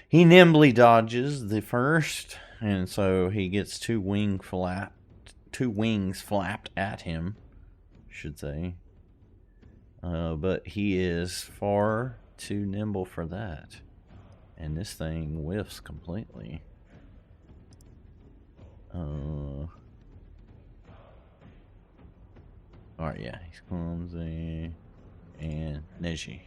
He nimbly dodges the first, and so he gets two wings flapped at him, I should say. But he is far too nimble for that. And this thing whiffs completely. Alright, yeah, he's clumsy. And Neji.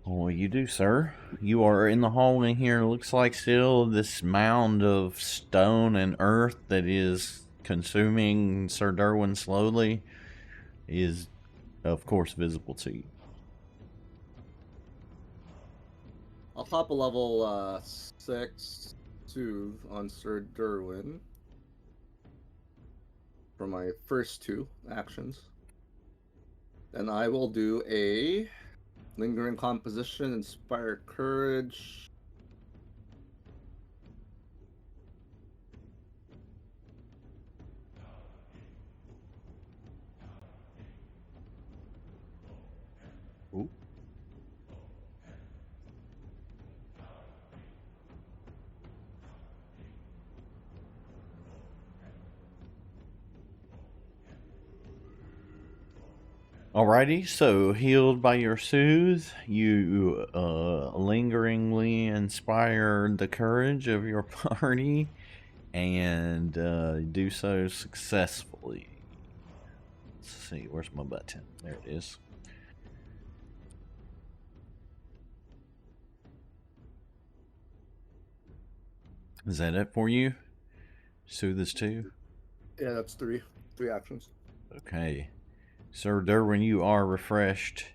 What you do, sir? You are in the hallway here. Looks like still this mound of stone and earth that is consuming Sir Derwin slowly is, of course, visible to you. I'll hop a level 6 soothe on Sir Derwin for my first two actions. Then I will do a lingering composition, inspire courage. Ooh. Alrighty, so healed by your soothe, you lingeringly inspire the courage of your party and do so successfully. Let's see, where's my button? There it is. Is that it for you? Soothe is 2? Yeah, that's three actions. Okay. Sir Derwin, you are refreshed,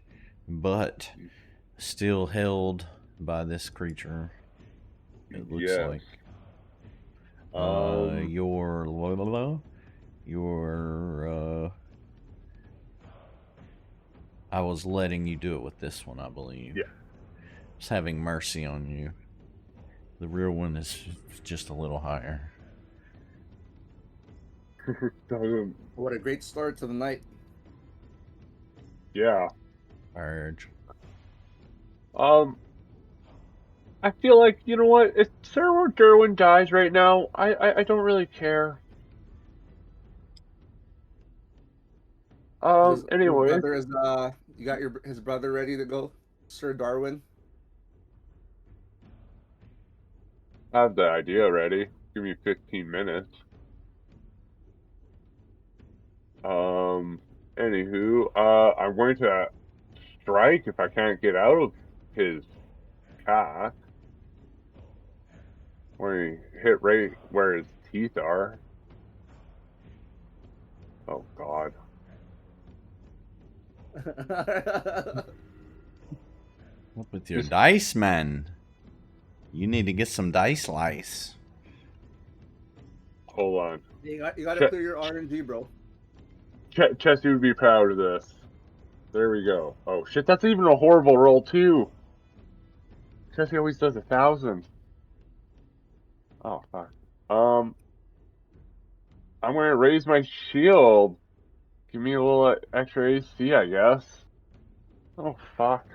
but still held by this creature. It looks like. I was letting you do it with this one, I believe. Yeah. Just having mercy on you. The real one is just a little higher. What a great start to the night. Yeah. Urge. I feel like, you know what, if Sir Derwin dies right now, I don't really care. Anyway. His brother is, you got his brother ready to go, Sir Darwin? I have the idea ready. Give me 15 minutes. Anywho, I'm going to strike if I can't get out of his path. Where he hit right where his teeth are. Oh, God. What with your dice, man? You need to get some dice lice. Hold on. You got to clear your RNG, bro. Chesty would be proud of this. There we go. Oh, shit, that's even a horrible roll, too. Chesty always does 1,000. Oh, fuck. I'm going to raise my shield. Give me a little extra AC, I guess. Oh, fuck.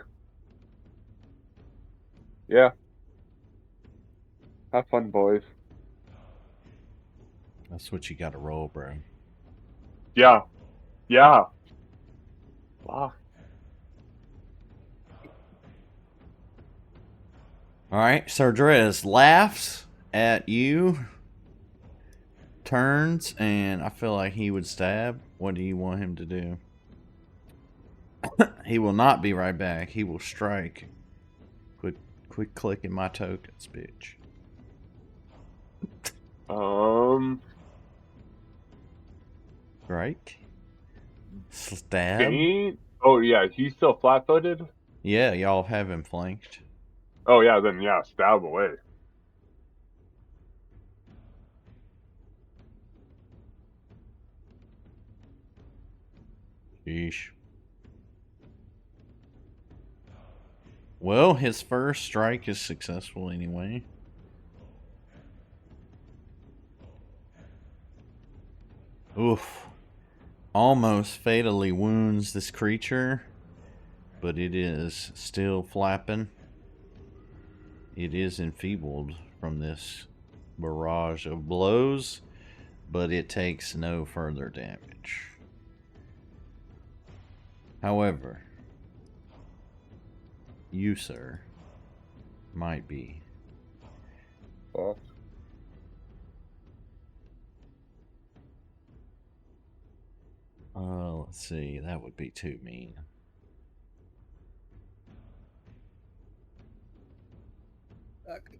Yeah. Have fun, boys. That's what you gotta roll, bro. Yeah. Yeah. Fuck. Alright, Sir Drez laughs at you, turns, and I feel like he would stab. What do you want him to do? He will not be right back. He will strike. Quit clicking my tokens, bitch. Strike. Stab. Oh, yeah, he's still flat-footed? Yeah, y'all have him flanked. Oh, yeah, then, yeah, stab away. Sheesh. Well, his first strike is successful anyway. Oof. Almost fatally wounds this creature, but it is still flapping. It is enfeebled from this barrage of blows, but it takes no further damage. However, you, sir, might be. Fuck. Let's see. That would be too mean. Okay.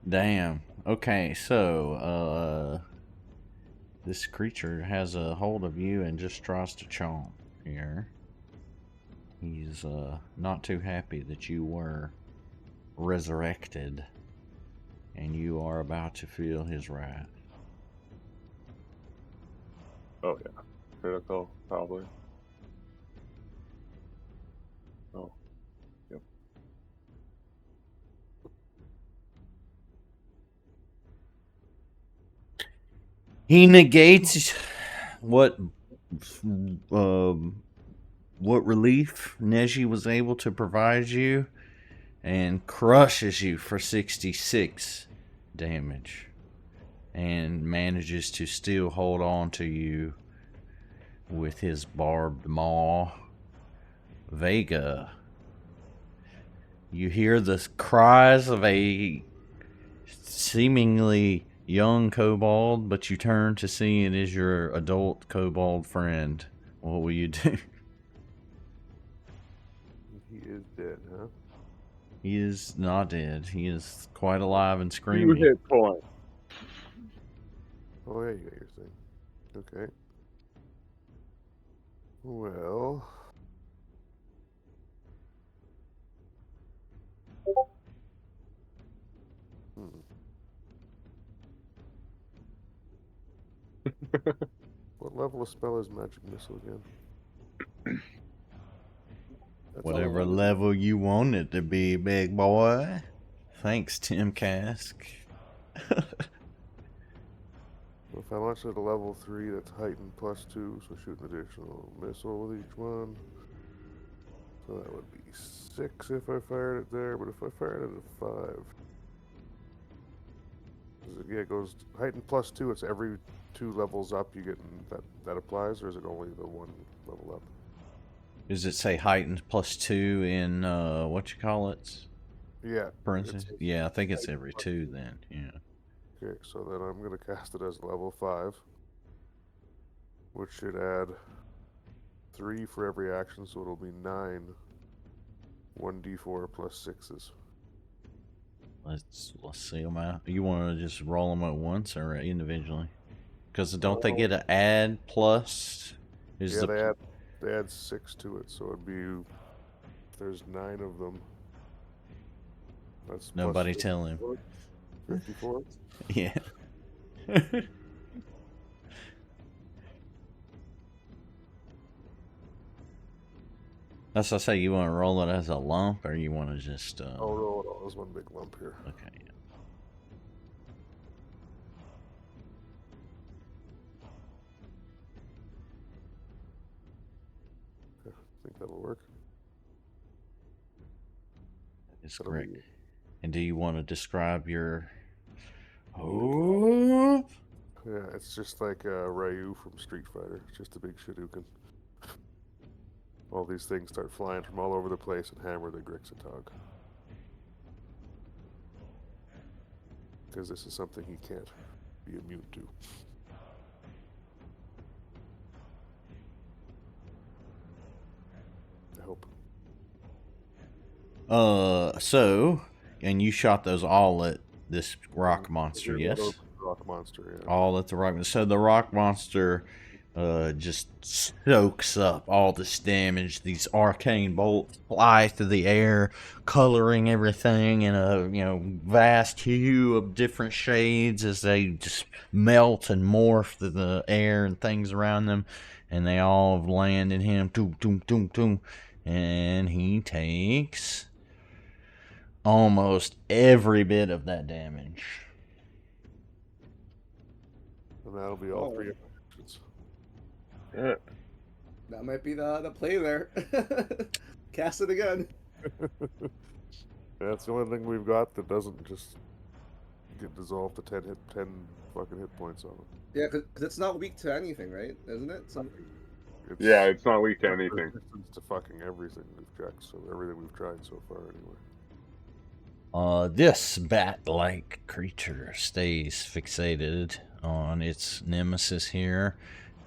Damn. Okay, so, this creature has a hold of you and just tries to chomp here. He's, not too happy that you were resurrected, and you are about to feel his wrath. Oh yeah, critical probably. Oh, yep. He negates what relief Neji was able to provide you, and crushes you for 66 damage, and manages to still hold on to you with his barbed maw. Vega, you hear the cries of a seemingly young kobold, but you turn to see it is your adult kobold friend. What will you do? He is dead, huh? He is not dead. He is quite alive and 2 screaming. hit points. Oh, yeah, you got your thing. Okay. Well. What level of spell is Magic Missile again? That's Whatever all. level you want it to be, big boy. Thanks, Tim Cask. If I launch at a level 3, that's heightened +2, so shoot an additional missile with each one. So that would be 6 if I fired it there, but if I fired it at 5. Yeah, it goes heightened +2, it's every 2 levels up you get that applies, or is it only the 1 level up? Does it say heightened +2 in what you call it? Yeah. For instance? Yeah, I think it's every 2 then. Yeah. Okay, so then I'm going to cast it as level 5, which should add 3 for every action, so it'll be 9 1d4 plus 6s. Let's see them out. You want to just roll them at once or individually? Because don't they get an add plus? Yeah, they add 6 to it, so it'd be, if there's 9 of them, that's Nobody plus tell him. 54. Yeah. That's what I say. You want to roll it as a lump, or you want to just? I'll roll it all as one big lump here. Okay. I think that'll work. It's That'll correct. be- And do you want to describe your? Oh. Yeah, it's just like Ryu from Street Fighter. It's just a big Shadouken. All these things start flying from all over the place and hammer the Grixatog. Because this is something he can't be immune to. I hope. So, and you shot those all at this rock monster, yes? Rock monster, yeah. All at the rock. So the rock monster just soaks up all this damage. These arcane bolts fly through the air, coloring everything in a vast hue of different shades as they just melt and morph through the air and things around them, and they all land in him. Doom, doom, doom, doom, and he takes almost every bit of that damage. And that'll be all Oh. 3 actions. Yeah. That might be the play there. Cast it again. That's the only thing we've got that doesn't just get dissolved to 10 fucking hit points on it. Yeah, because it's not weak to anything, right? Isn't it? Yeah, it's not weak to anything. Resistance to fucking everything we've checked, so everything we've tried so far anyway. This bat-like creature stays fixated on its nemesis here.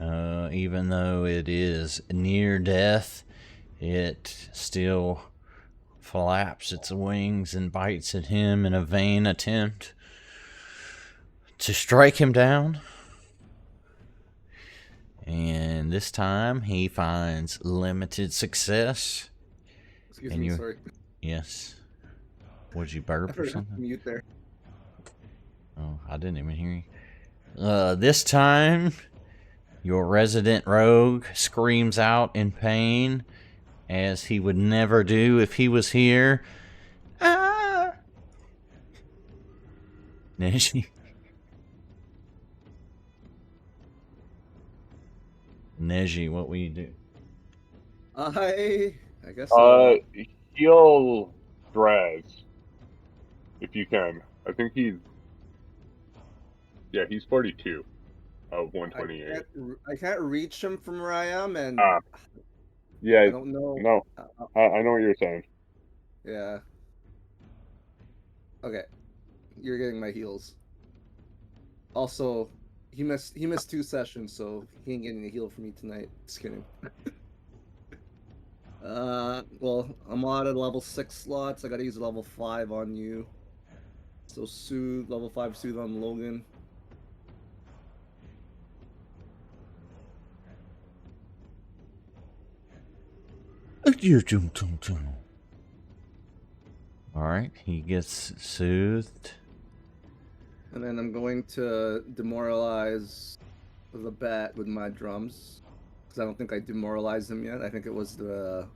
Even though it is near death, it still flaps its wings and bites at him in a vain attempt to strike him down. And this time he finds limited success. Excuse And me, you- sorry. Yes. Would you I burp or forgot to something? mute there. Oh, I didn't even hear you. This time, your resident rogue screams out in pain, as he would never do if he was here. Ah! Neji. Neji, what will you do? I guess. Heal Draz. If you can. I think he's... Yeah, he's 42 of 128. I can't reach him from where I am, and Yeah, I don't know. no. I know what you're saying. Yeah. Okay, you're getting my heals. Also, he missed 2 sessions, so he ain't getting a heal from me tonight. Just kidding. Well, I'm out at level 6 slots. I gotta use a level 5 on you. So soothe, level 5 soothe on Logan. Alright, he gets soothed. And then I'm going to demoralize the bat with my drums. Because I don't think I demoralized him yet. I think it was the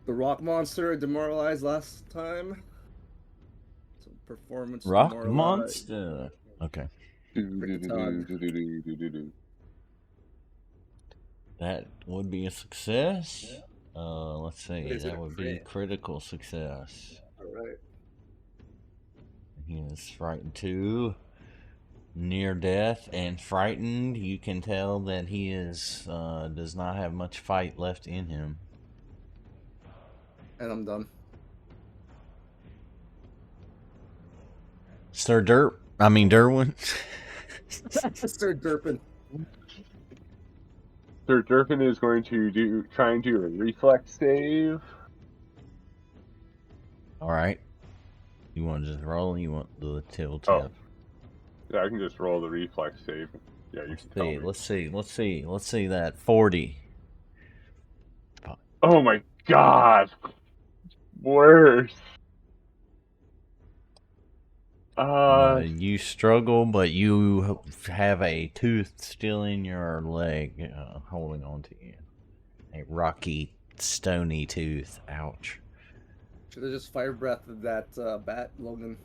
rock monster I demoralized last time. So performance Rock demoralize. monster. Okay. That would be a success. Let's see. Is it That a would be crit? critical success. Alright. He is frightened too. Near death and frightened. You can tell that he is does not have much fight left in him. And I'm done. Sir Derwin. Start derping. Sir Durkin is going to try and do a reflex save. Alright. You want to just roll? You want the tilt? Oh. Yeah, I can just roll the reflex save. Yeah, you can tell me. Let's see that 40. Oh my god! Worse. You struggle, but you have a tooth still in your leg, holding on to you. A rocky, stony tooth. Ouch. Should have just fire breathed that bat, Logan.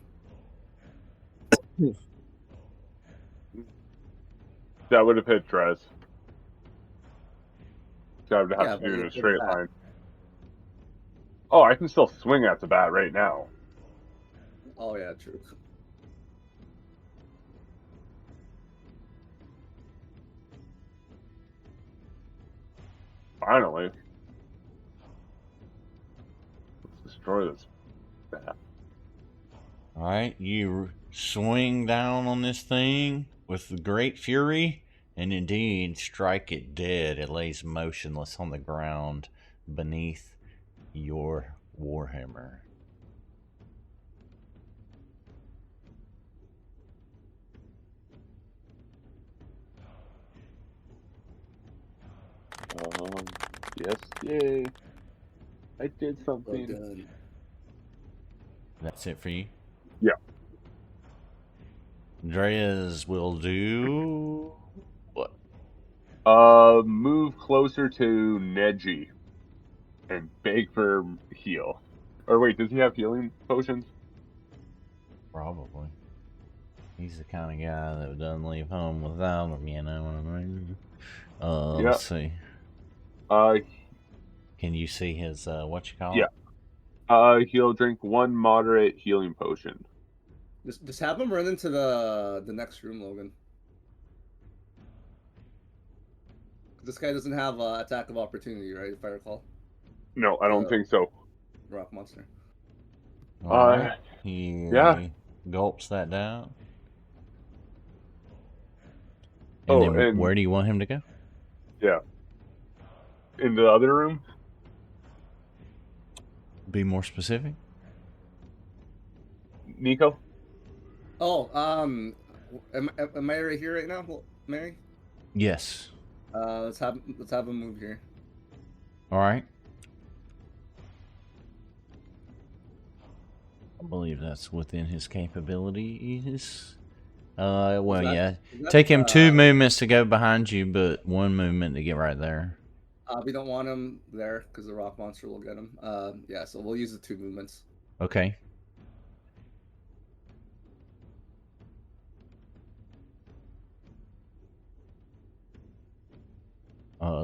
That would have hit Drez. So I would have Yeah, to but do it in you a hit straight that. line. Oh, I can still swing at the bat right now. Oh yeah, true. Finally. Let's destroy this bat. Alright, you swing down on this thing with great fury, and indeed strike it dead. It lays motionless on the ground beneath your warhammer. Yes, yay. I did Well something. done. That's it for you? Yeah. Dreas will do what? Move closer to Neji and beg for heal. Or wait, does he have healing potions? Probably. He's the kind of guy that doesn't leave home without them, you know what I mean? Yeah. Let's see. Uh, Can you see his, what you call Yeah. it? He'll drink 1 moderate healing potion. Just have him run into the next room, Logan. This guy doesn't have attack of opportunity, right? If I recall, No, I don't think so. rock monster. Alright. He yeah. gulps that down. And Oh, then and where do you want him to go? yeah. In the other room? Be more specific. Nico? Oh, am I right here right now, Mary? Yes. Let's have him move here. Alright. I believe that's within his capabilities. Well, yeah. Take him 2 movements to go behind you, but 1 movement to get right there. We don't want him there because the rock monster will get him. Yeah, so we'll use the 2 movements. Okay.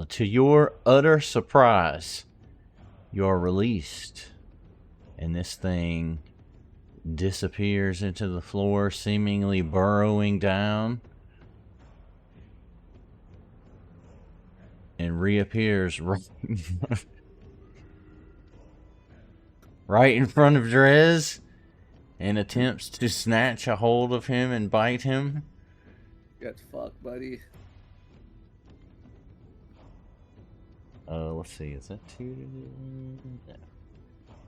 To your utter surprise, you are released, and this thing disappears into the floor, seemingly burrowing down, and reappears right in front of Drez, and attempts to snatch a hold of him and bite him. Get fucked, buddy. Let's see, is that 2?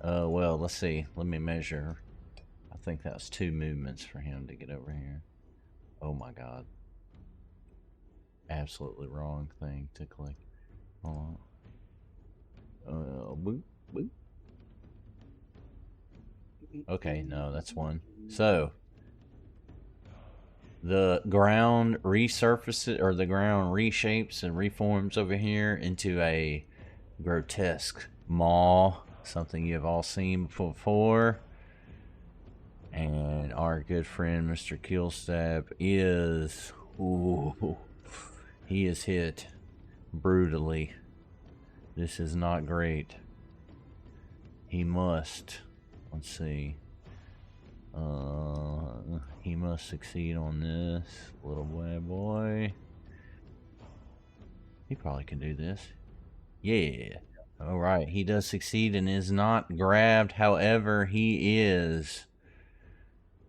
Well, let's see. Let me measure. I think that's 2 movements for him to get over here. Oh my god. Absolutely wrong thing to click. Hold on. Boop, boop. Okay, no, that's 1. So, the ground resurfaces, or the ground reshapes and reforms over here into a grotesque maw, something you've all seen before. And our good friend Mr. Killstab is, ooh, he is hit brutally. This is not great. He must, let's see, he must succeed on this little bad boy. He probably can do this. Yeah. Alright, he does succeed and is not grabbed. However, he is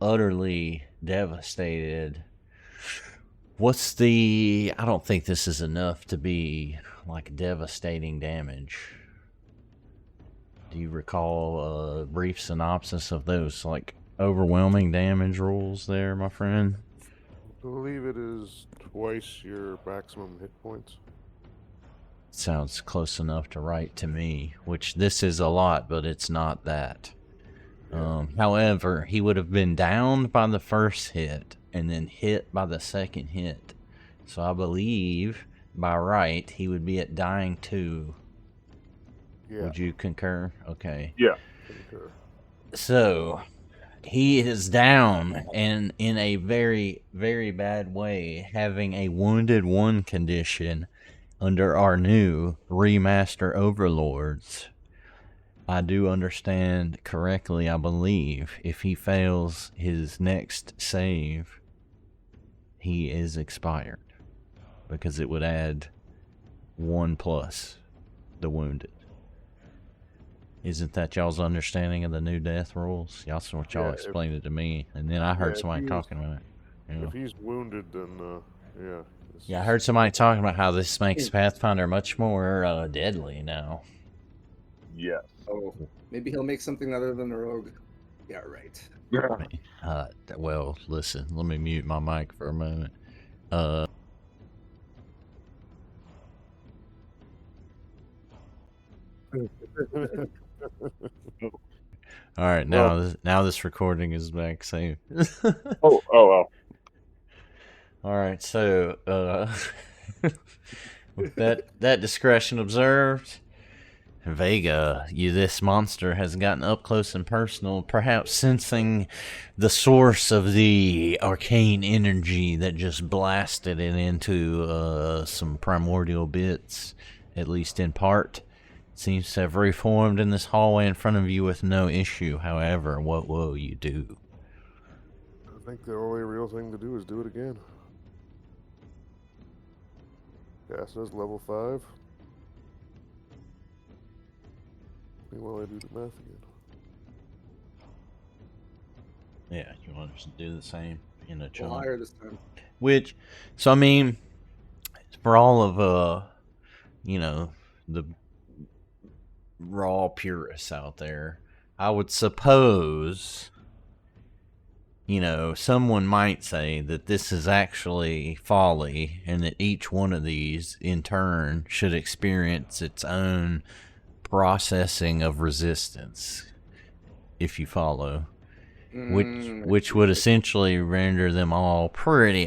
utterly devastated. I don't think this is enough to be like devastating damage. Do you recall a brief synopsis of those like overwhelming damage rules there, my friend? I believe it is twice your maximum hit points. Sounds close enough to right to me, which this is a lot, but it's not that. Yeah. However, he would have been downed by the first hit and then hit by the second hit. So I believe by right he would be at dying 2. Yeah. Would you concur? Okay. Yeah. Concur. So he is down and in a very, very bad way, having a wounded 1 condition under our new remaster overlords. I do understand correctly, I believe, if he fails his next save, he is expired. Because it would add 1 plus the wounded. Isn't that y'all's understanding of the new death rules? Y'all explained it to me, and then I heard somebody talking about it. You know. If he's wounded, then yeah. Yeah, I heard somebody talking about how this makes Pathfinder much more deadly now. Yes. Oh, maybe he'll make something other than a rogue. Yeah, right. Well, listen, let me mute my mic for a moment. All right, now this recording is back safe. Oh. All right, so with that discretion observed, Vega, this monster has gotten up close and personal, perhaps sensing the source of the arcane energy that just blasted it into some primordial bits, at least in part. Seems to have reformed in this hallway in front of you with no issue. However, what will you do? I think the only real thing to do is do it again. Yeah, says level 5. While I do the math again. Yeah, you want to do the same in a chunk. Higher this time. Which, so I mean, for all of you know, the raw purists out there, I would suppose, you know, someone might say that this is actually folly, and that each one of these, in turn, should experience its own processing of resistance, if you follow. Which would essentially render them all pretty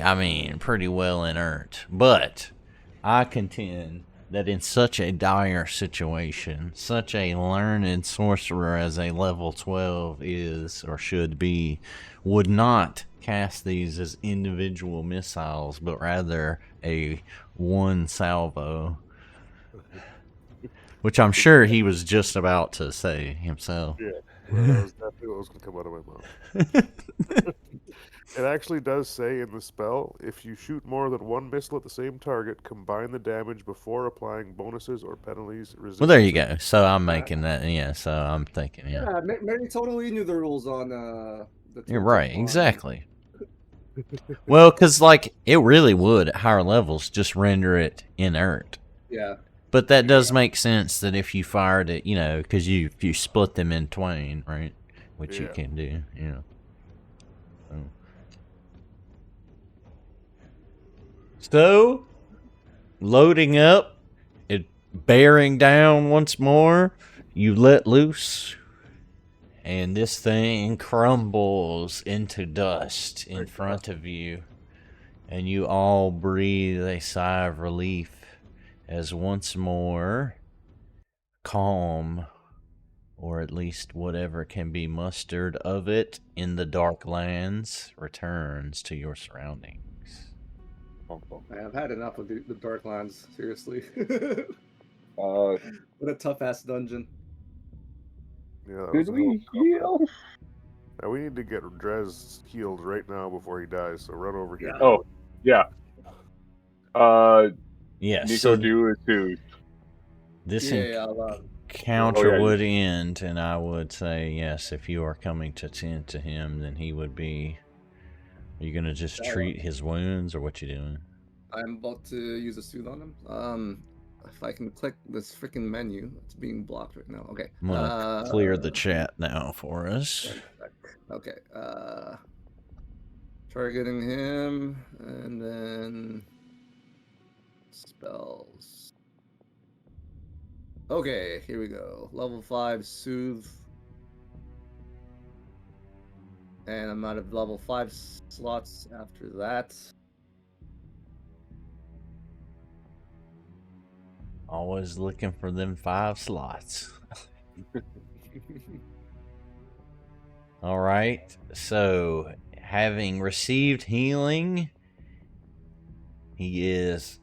well inert. But I contend that in such a dire situation, such a learned sorcerer as a level 12 is, or should be, would not cast these as individual missiles, but rather a one salvo. Which I'm sure he was just about to say himself. Yeah, that was definitely what was going to come out of my mouth. It actually does say in the spell, if you shoot more than one missile at the same target, combine the damage before applying bonuses or penalties. Well, there you go. So I'm making that, yeah, so I'm thinking, yeah. Yeah, Mary totally knew the rules on the You're right, exactly. Well, because, like, it really would, at higher levels, just render it inert. Yeah. But that does make sense that if you fired it, you know, because you split them in twain, right? Which you can do, you know. So, loading up, it bearing down once more, you let loose, and this thing crumbles into dust in front of you, and you all breathe a sigh of relief as once more calm, or at least whatever can be mustered of it in the dark lands, returns to your surroundings. I've had enough of the dark lands, seriously. What a tough ass dungeon. Yeah, that did was a hell we of a combat. heal? Now we need to get Drez healed right now before he dies, so run over here. Oh, yeah. Yeah, Nico so do it too. this I'll, encounter yeah, would end, and I would say, yes, if you are coming to tend to him, then he would be... Are you going to just treat his wounds, or what you doing? I'm about to use a soothe on him. If I can click this freaking menu, it's being blocked right now. Okay. I'm going to clear the chat now for us. Okay. Targeting him, and then spells. Okay, here we go. Level 5 soothe. And I'm out of level 5 slots after that. Always looking for them 5 slots. All right. So, having received healing, he is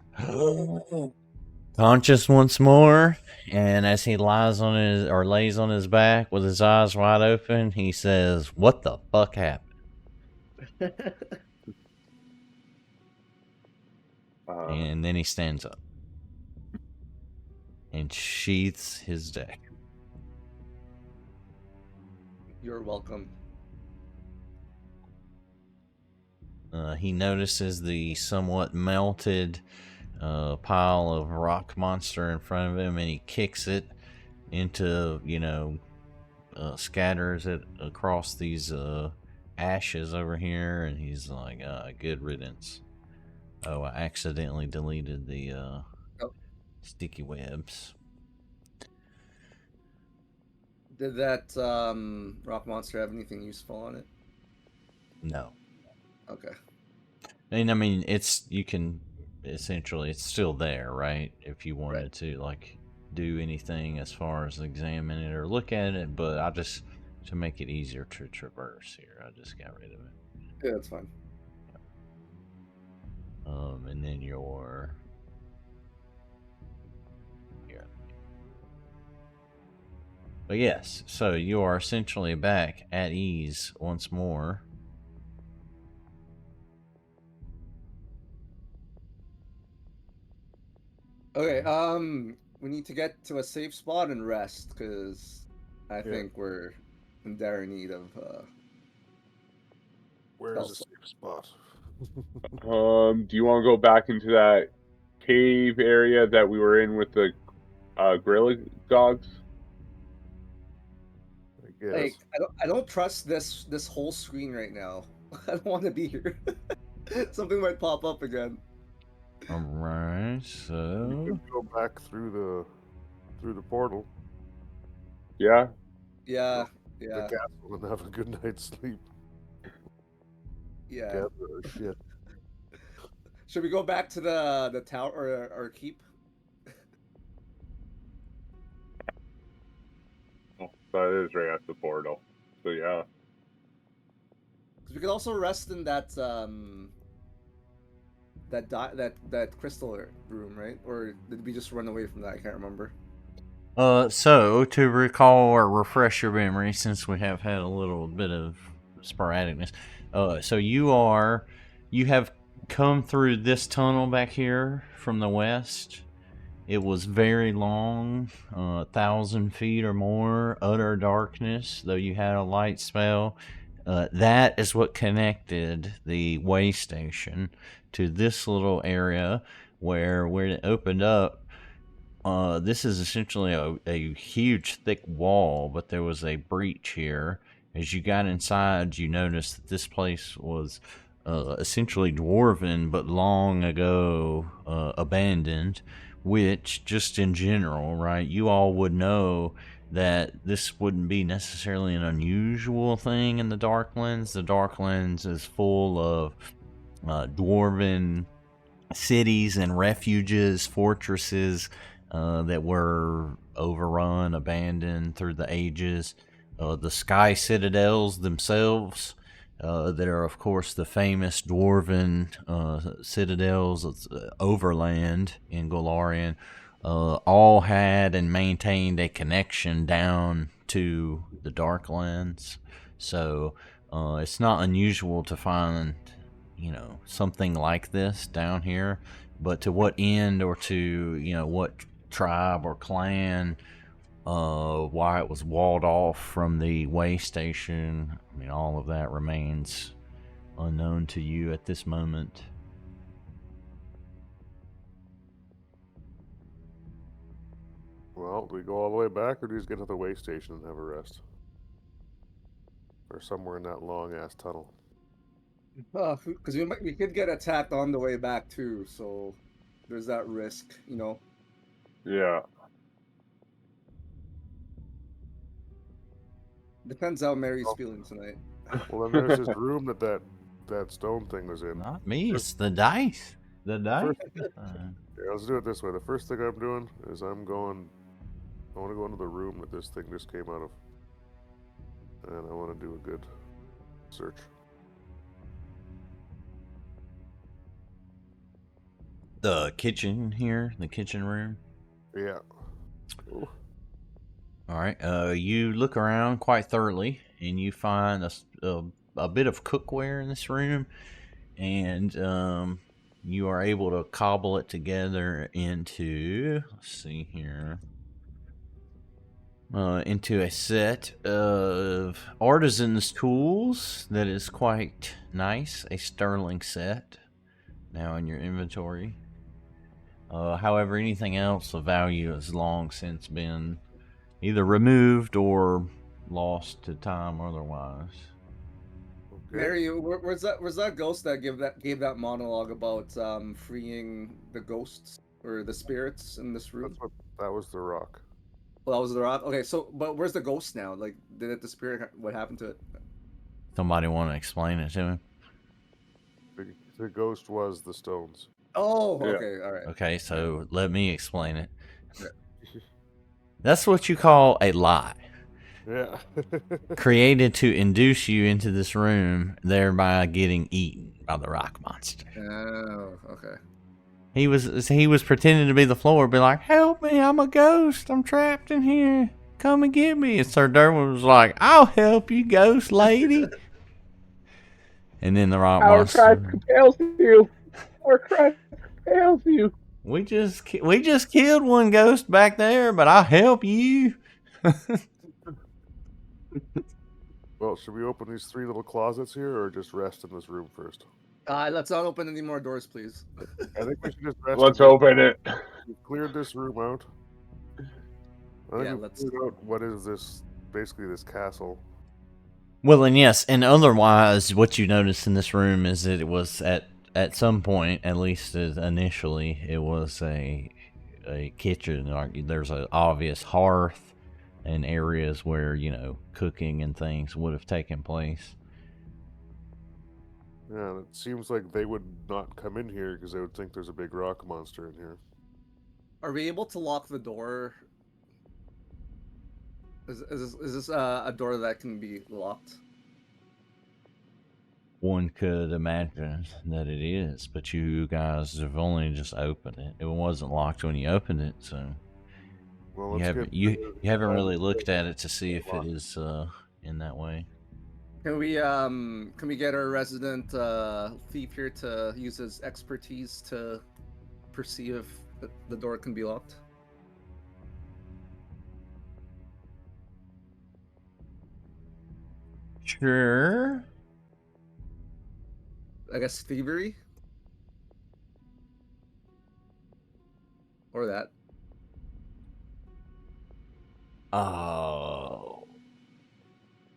conscious once more, and as he lies on his or lays on his back with his eyes wide open, he says, "What the fuck happened?" And then he stands up and sheaths his deck. You're welcome. He notices the somewhat melted pile of rock monster in front of him, and he kicks it into, scatters it across these ashes over here, and he's like, good riddance. Oh, I accidentally deleted the sticky webs. Did that rock monster have anything useful on it? No. Okay. And I mean, you can essentially, it's still there, right? If you wanted to, like, do anything as far as examine it or look at it, but I just, to make it easier to traverse here, I just got rid of it. Yeah, that's fine. And then your here. But yes, so you are essentially back at ease once more. Okay, we need to get to a safe spot and rest, because I think we're in dire need of Where's health. a safe spot? Do you want to go back into that cave area that we were in with the gorilla dogs? I guess. Like, I don't trust this whole screen right now. I don't want to be here. Something might pop up again. All right, You so could go back through the portal. Yeah. Yeah, The yeah, castle and have a good night's sleep. yeah. Gather our shit. Should we go back to the tower or keep? Oh, that is right at the portal. So yeah. Because we could also rest in that that crystal room, right? Or did we just run away from that? I can't remember. so to recall or refresh your memory, since we have had a little bit of sporadicness, so you have come through this tunnel back here from the west. It was very long, 1,000 feet or more, utter darkness, though you had a light spell. That is what connected the way station to this little area where it opened up. This is essentially a huge, thick wall, but there was a breach here. As you got inside, you noticed that this place was essentially dwarven, but long ago abandoned, which, just in general, right, you all would know that this wouldn't be necessarily an unusual thing in the Darklands. The Darklands is full of dwarven cities and refuges, fortresses that were overrun, abandoned through the ages. The Sky Citadels themselves, that are, of course, the famous dwarven citadels overland in Golarion, all had and maintained a connection down to the Darklands. So it's not unusual to find, something like this down here. But to what end, or to, what tribe or clan, why it was walled off from the way station, I mean, all of that remains unknown to you at this moment. Well, do we go all the way back, or do we just get to the way station and have a rest? Or somewhere in that long-ass tunnel. Because we could get attacked on the way back too, so there's that risk, Yeah. Depends how Mary's feeling tonight. Well, then there's this room that stone thing was in. Not me, it's the dice. The dice. Yeah, let's do it this way. The first thing I'm doing is I want to go into the room that this thing just came out of. And I want to do a good search. The kitchen here, the kitchen room. Yeah. Ooh. All right. You look around quite thoroughly, and you find a bit of cookware in this room, and you are able to cobble it together into, let's see here, into a set of artisan's tools that is quite nice, a sterling set now in your inventory. However, anything else of value has long since been either removed or lost to time or otherwise. Okay. Mary, where's that ghost that gave that monologue about freeing the ghosts or the spirits in this room? That was the rock. Well, that was the rock. Okay, so but where's the ghost now? Like, did it disappear? What happened to it? Somebody want to explain it to him? The ghost was the stones. Oh, Yeah. okay, all right. Okay, so let me explain it. That's what you call a lie. Yeah. Created to induce you into this room, thereby getting eaten by the rock monster. Oh, okay. He was pretending to be the floor, be like, "Help me! I'm a ghost. I'm trapped in here. Come and get me." And Sir Derwin was like, "I'll help you, ghost lady." And then the rock Our Christ monster. compels you. Our Christ compels you. We just killed one ghost back there, but I'll help you. Well, should we open these 3 little closets here, or just rest in this room first? Let's not open any more doors, please. I think we should just rest. Let's in this. open it. We've cleared this room out. I think Yeah, we've let's. cleared out what is this, basically this castle. Well, and yes, and otherwise, what you notice in this room is that it was at some point, at least initially, it was a kitchen. Like, there's an obvious hearth and areas where cooking and things would have taken place. Yeah, and it seems like they would not come in here because they would think there's a big rock monster in here. Are we able to lock the door? Is this a door that can be locked? One could imagine that it is, but you guys have only just opened it. It wasn't locked when you opened it, so Well, you let's haven't get you haven't really looked at it to see if it is in that way. Can we get our resident thief here to use his expertise to perceive if the door can be locked? Sure. I guess thievery? Or that. Oh.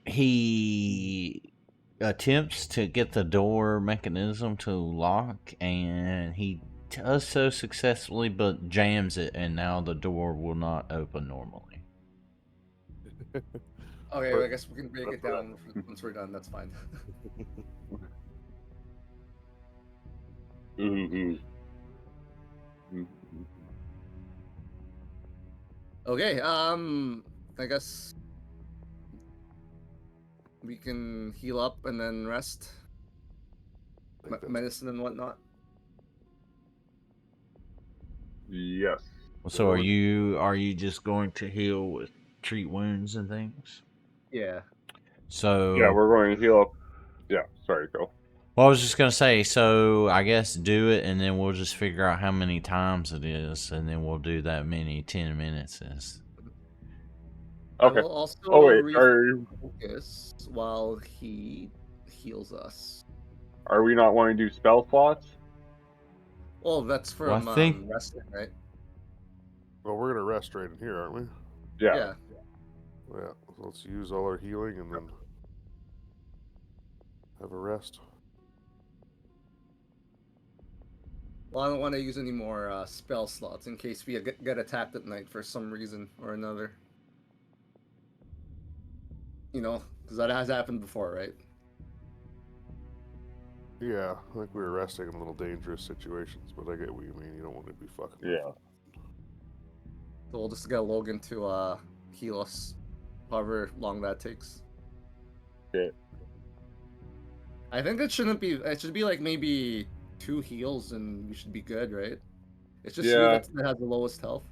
He attempts to get the door mechanism to lock, and he does so successfully, but jams it, and now the door will not open normally. Okay, well, I guess we can break it down once we're done. That's fine. Mm-hmm. Okay, I guess we can heal up and then rest. Medicine and whatnot. Yes. So are you just going to heal with treat wounds and things? Yeah. So Yeah, we're going to heal up. Yeah, sorry, go. Well, I was just gonna say, so I guess do it, and then we'll just figure out how many times it is, and then we'll do that many 10 minutes is. Okay. I will also Oh wait, refocus while he heals us. are we not wanting to do spell slots? Well, that's Well, I from think- resting, right? Well, we're gonna rest right in here, aren't we? Yeah. Yeah. So let's use all our healing and then have a rest. Well, I don't want to use any more spell slots in case we get attacked at night for some reason or another. You know, because that has happened before, right? Yeah, I think we were resting in a little dangerous situations, but I get what you mean. You don't want to be fucking. Yeah. So we'll just get Logan to heal us, however long that takes. Okay. I think it shouldn't be. It should be like maybe 2 heals, and we should be good, right? It's just you Yeah. that has the lowest health.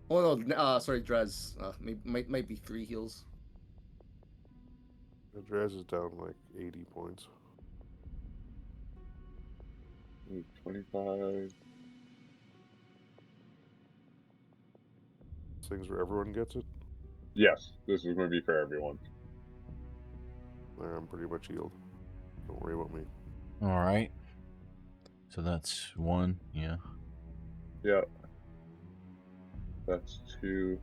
Oh no, sorry, Drez. Might be 3 heals. The Drez is down like 80 points. 25. Things where everyone gets it. Yes, this is going to be for everyone. There, I'm pretty much healed. Don't worry about me. All right. So that's 1, yeah. Yeah. That's 2.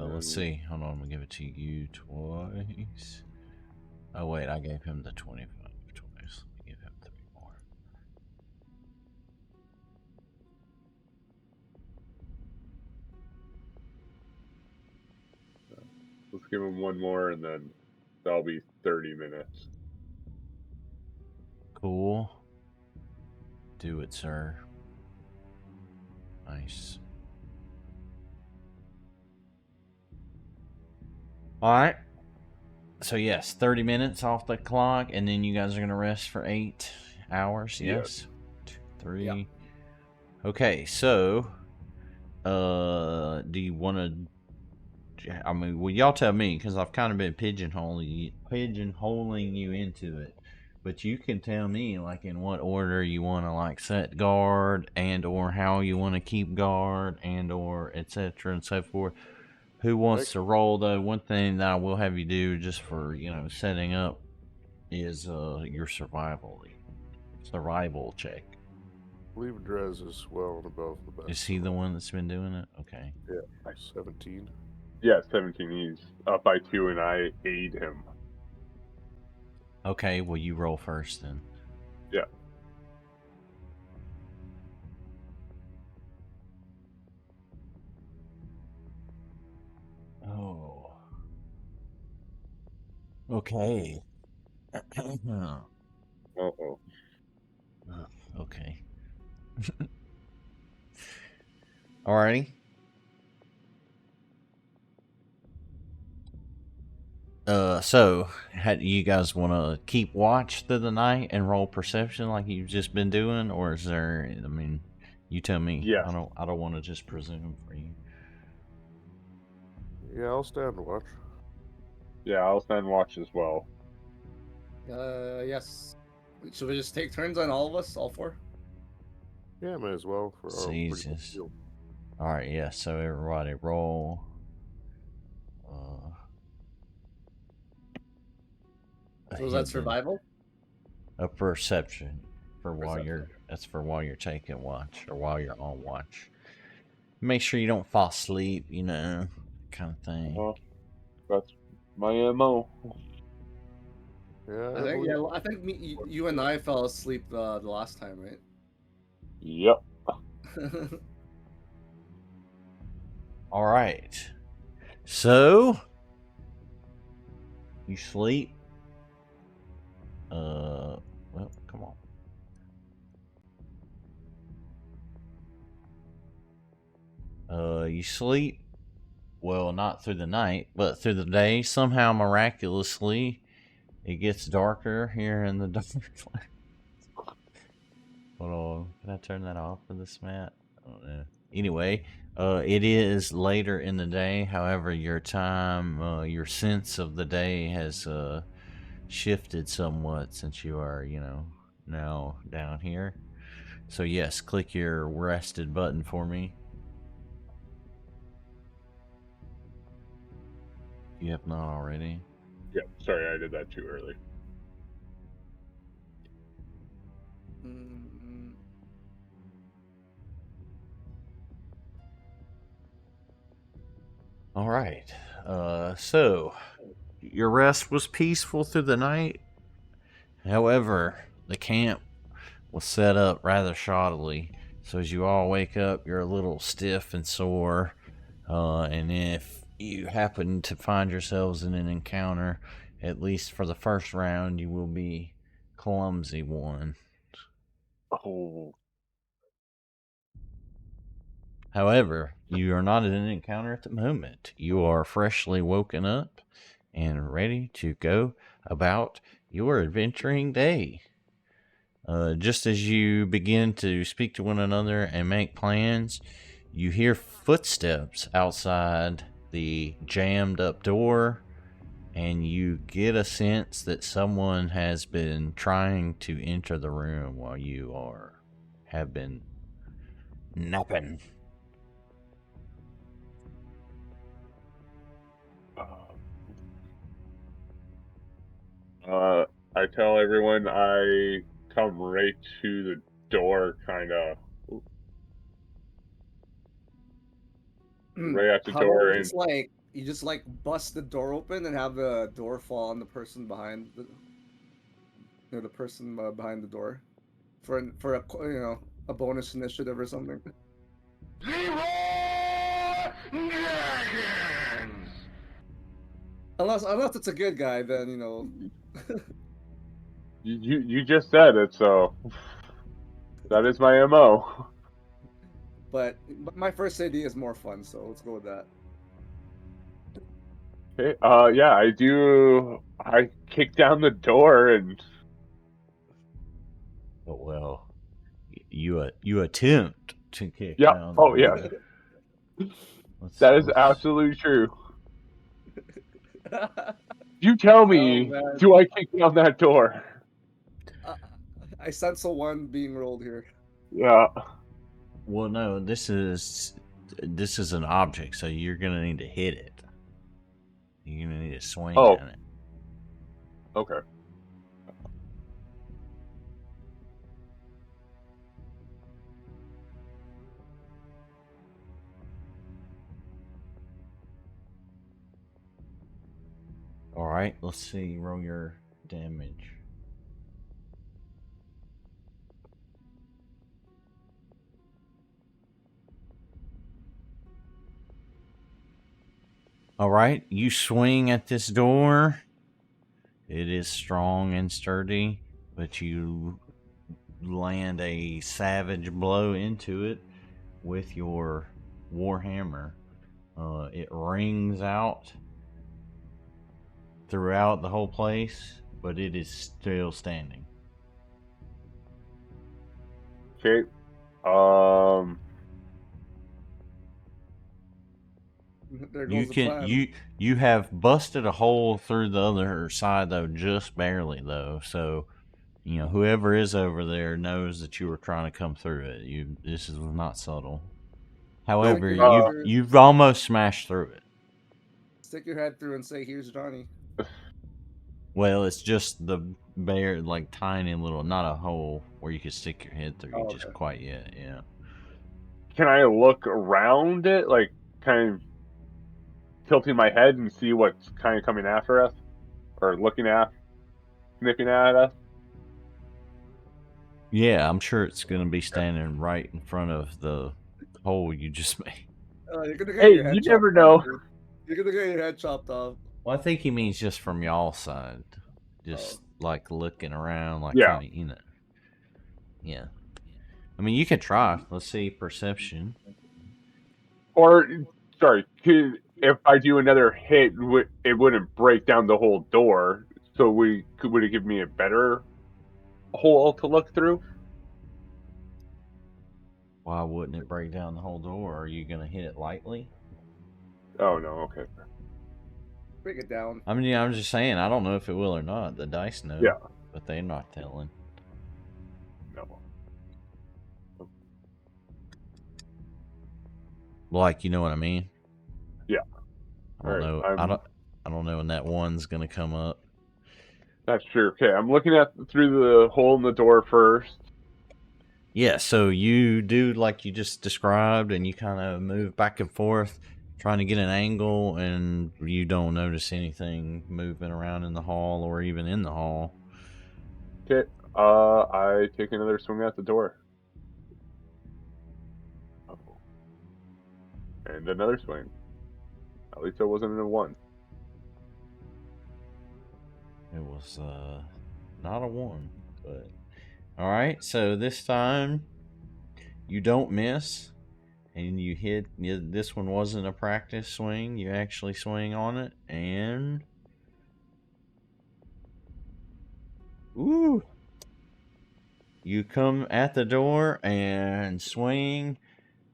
Let's see. Hold on, I'm gonna give it to you twice. Oh wait, I gave him the 25 twice. Let me give him 3 more. Let's give him 1 more, and then that'll be 30 minutes. Do it, sir. Nice. All right. So yes, 30 minutes off the clock, and then you guys are gonna rest for 8 hours. Yes. 2, 3. Yeah. Okay. So, do you want to? I mean, well, y'all tell me because I've kind of been pigeonholing you into it. But you can tell me, like, in what order you want to, like, set guard, and or how you want to keep guard, and or etc. and so forth. Who wants to roll, though? One thing that I will have you do, just for, you know, setting up, is your survival check. I believe Drez is well and above the best. Is he the one that's been doing it? Okay. Yeah, 17. Yeah, 17. He's up by 2, and I aid him. Okay, well, you roll first then. Yeah. Oh. Okay. Uh-oh. Okay. Alrighty. So, how do you guys want to keep watch through the night and roll perception like you've just been doing, or is there? I mean, you tell me. Yes. I don't want to just presume for you. Yeah, I'll stand and watch. Yeah, I'll stand watch as well. Yes. Should we just take turns on all of us, all 4? Yeah, may as well for our pretty good Jesus. deal. All right, yeah. So everybody roll. So is that survival? A perception for while Perception. you're. That's for while you're taking watch or while you're on watch. Make sure you don't fall asleep. You know, kind of thing. That's my MO. Yeah, I think you and I fell asleep the last time, right? Yep. All right. So you sleep. Well, come on. You sleep. Well, not through the night, but through the day. Somehow, miraculously, it gets darker here in the dark. Hold on. Can I turn that off for this, Matt? I don't know. Anyway, it is later in the day. However, your time, your sense of the day has shifted somewhat since you are, you know, now down here. So yes, click your rested button for me. You have not already. Yeah, sorry, I did that too early. All right. So your rest was peaceful through the night. However, the camp was set up rather shoddily. So as you all wake up, you're a little stiff and sore. And if you happen to find yourselves in an encounter, at least for the first round, you will be clumsy one. Oh. However, you are not in an encounter at the moment. You are freshly woken up and ready to go about your adventuring day. Just as you begin to speak to one another and make plans, you hear footsteps outside the jammed up door, and you get a sense that someone has been trying to enter the room while you have been napping. I tell everyone I come right to the door, kind of right at the How door, about and you just like bust the door open and have the door fall on the person behind the person behind the door for a a bonus initiative or something. Unless it's a good guy, then you know. you just said it, so That is my MO. But my first AD is more fun, so let's go with that. Okay, yeah, I do. I kick down the door and But well, you attempt to kick yeah. down the Oh yeah, door. that is absolutely true. You tell Oh me, man, do I kick down that door? uh, I sense a one being rolled here. Yeah. Well, no, this is an object, so you're gonna need to hit it. You're gonna need to swing Oh, at it. okay. All right, let's see. Roll your damage. All right, you swing at this door. It is strong and sturdy, but you land a savage blow into it with your warhammer. It rings out throughout the whole place, but it is still standing. Okay. There You goes the can plan. you have busted a hole through the other side though, just barely though. So you know whoever is over there knows that you were trying to come through it. This is not subtle. However, Stick your head through. you've almost smashed through it. Stick your head through and say, "Here's Johnny." Well, it's just the bare, like tiny little, not a hole where you could stick your head through. Oh, Just okay. quite yet, yeah. Can I look around it, like kind of tilting my head and see what's kind of coming after us, or looking at, sniffing at us? Yeah, I'm sure it's gonna be standing right in front of the hole you just made. You're gonna get Hey, your head you chopped never off, know. dude. You're gonna get your head chopped off. Well, I think he means just from y'all side, just Oh. like looking around, like Yeah. kind of, you know. Yeah. I mean, you could try. Let's see perception. Or, sorry, if I do another hit, it wouldn't break down the whole door. So would it give me a better hole to look through? Why wouldn't it break down the whole door? Are you gonna hit it lightly? Oh no, okay. Break it down. I mean, I'm just saying. I don't know if it will or not. The dice know, Yeah. but they're not telling. No. Like, you know what I mean? Yeah. I don't Alright, know. I don't know when that one's gonna come up. that's true. Okay, I'm looking at through the hole in the door first. Yeah, so you do like you just described, and you kind of move back and forth, trying to get an angle, and you don't notice anything moving around in the hall or even in the hall. Okay, I take another swing at the door. Oh. And another swing. At least I wasn't in a one. It was not a one, but all right. So this time you don't miss, and you hit. This one wasn't a practice swing. You actually swing on it, and ooh, you come at the door and swing.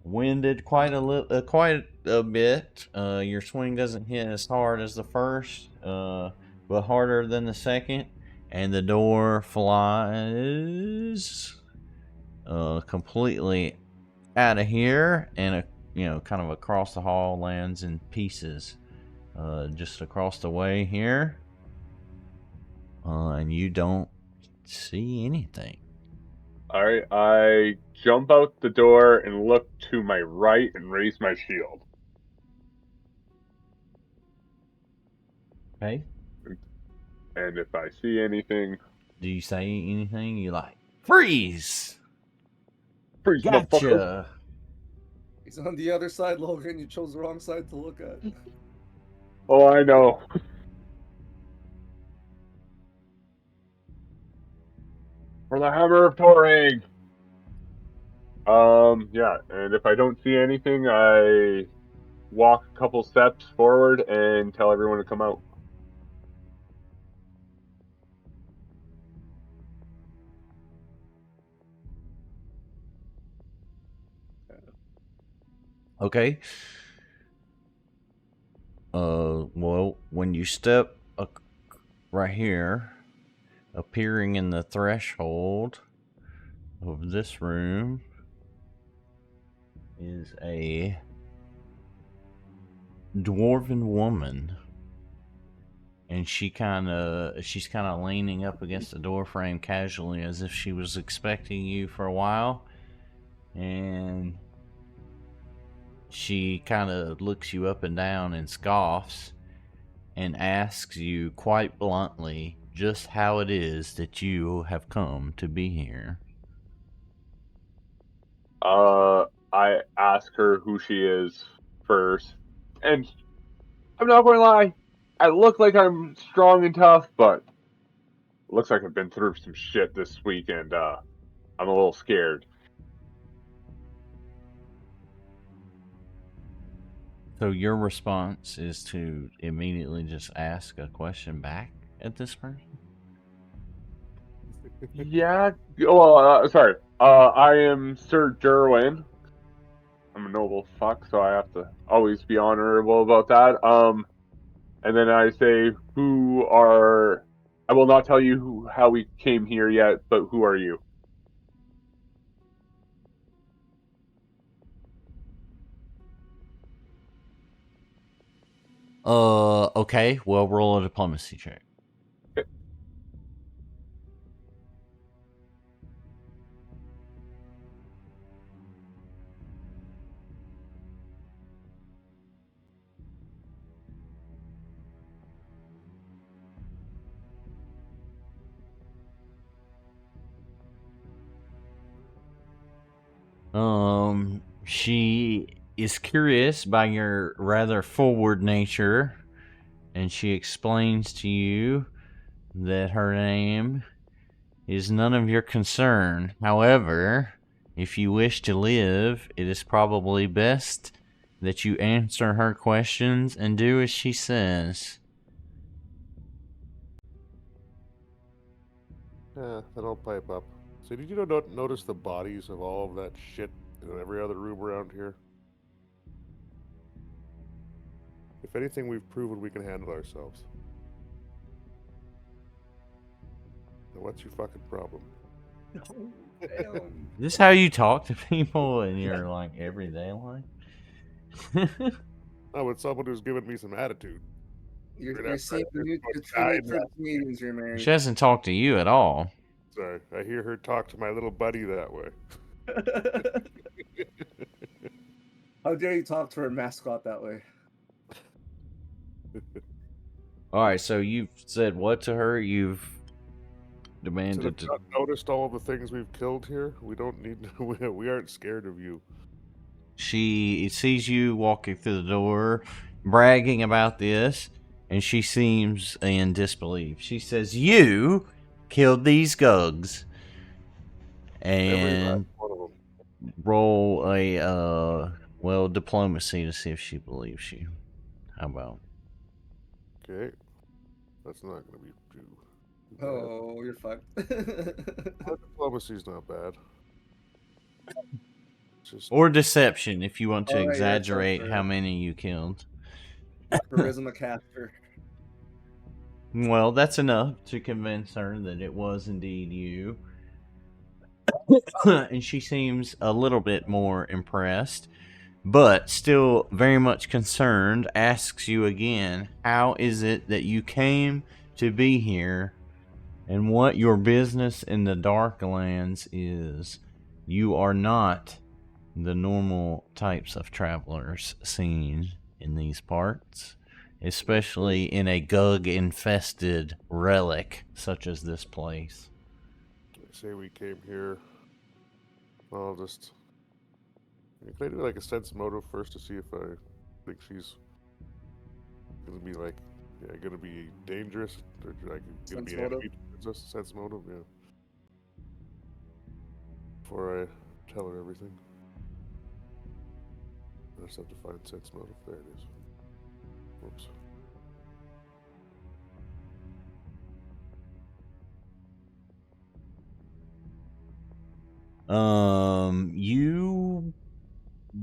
Winded quite a bit. Your swing doesn't hit as hard as the first, but harder than the second, and the door flies completely out of here, and kind of across the hall, lands in pieces, just across the way here, and you don't see anything. Alright, I jump out the door and look to my right and raise my shield. Okay. And if I see anything, Do you say anything? You like freeze? freeze, motherfucker. Gotcha. He's on the other side, Logan. You chose the wrong side to look at. Oh, I know. For the hammer of Toring. Yeah, and if I don't see anything, I walk a couple steps forward and tell everyone to come out. Okay. Well, when you step right here, appearing in the threshold of this room is a dwarven woman, and she's kind of leaning up against the door frame casually, as if she was expecting you for a while, and she kind of looks you up and down and scoffs and asks you quite bluntly just how it is that you have come to be here. I ask her who she is first, and I'm not going to lie, I look like I'm strong and tough, but it looks like I've been through some shit this week, and I'm a little scared. So your response is to immediately just ask a question back at this person? Yeah. Well, sorry. I am Sir Derwin. I'm a noble fuck, so I have to always be honorable about that. And then I say, "Who are?" I will not tell you how we came here yet, but who are you? Okay. Well, roll a diplomacy check. She is curious by your rather forward nature, and she explains to you that her name is none of your concern. However, if you wish to live, it is probably best that you answer her questions and do as she says. Yeah, then I'll pipe up. So did you notice the bodies of all of that shit in every other room around here? If anything, we've proven we can handle ourselves. Now what's your fucking problem? Damn. Is this how you talk to people in your like everyday life? Oh, it's someone who's given me some attitude. You're seeing new different comedians you're married. She hasn't talked to you at all. Sorry, I hear her talk to my little buddy that way. How dare you talk to her mascot that way? All right, so you've said what to her? You've So demanded have to. you not noticed all the things we've killed here? We don't need. We aren't scared of you. She sees you walking through the door, bragging about this, and she seems in disbelief. She says, "You killed these gugs," Every last and one of them. roll a diplomacy to see if she believes you. How about? Okay, that's not going to be too bad. Oh, you're fucked. Diplomacy's not bad. Just Or deception if you want to All right, yeah, exaggerate sure. how many you killed. Charisma caster. Well, that's enough to convince her that it was indeed you. And she seems a little bit more impressed, but still very much concerned. Asks you again, how is it that you came to be here and what your business in the Darklands is? You are not the normal types of travelers seen in these parts, especially in a gug infested relic such as this place. I say we came here. I'll just. Can I do like a sense motive first to see if I think she's gonna be like, yeah, gonna be dangerous or like gonna Sense be an motive? enemy towards us? Sense motive, yeah. Before I tell her everything. I just have to find sense motive. There it is. Whoops. You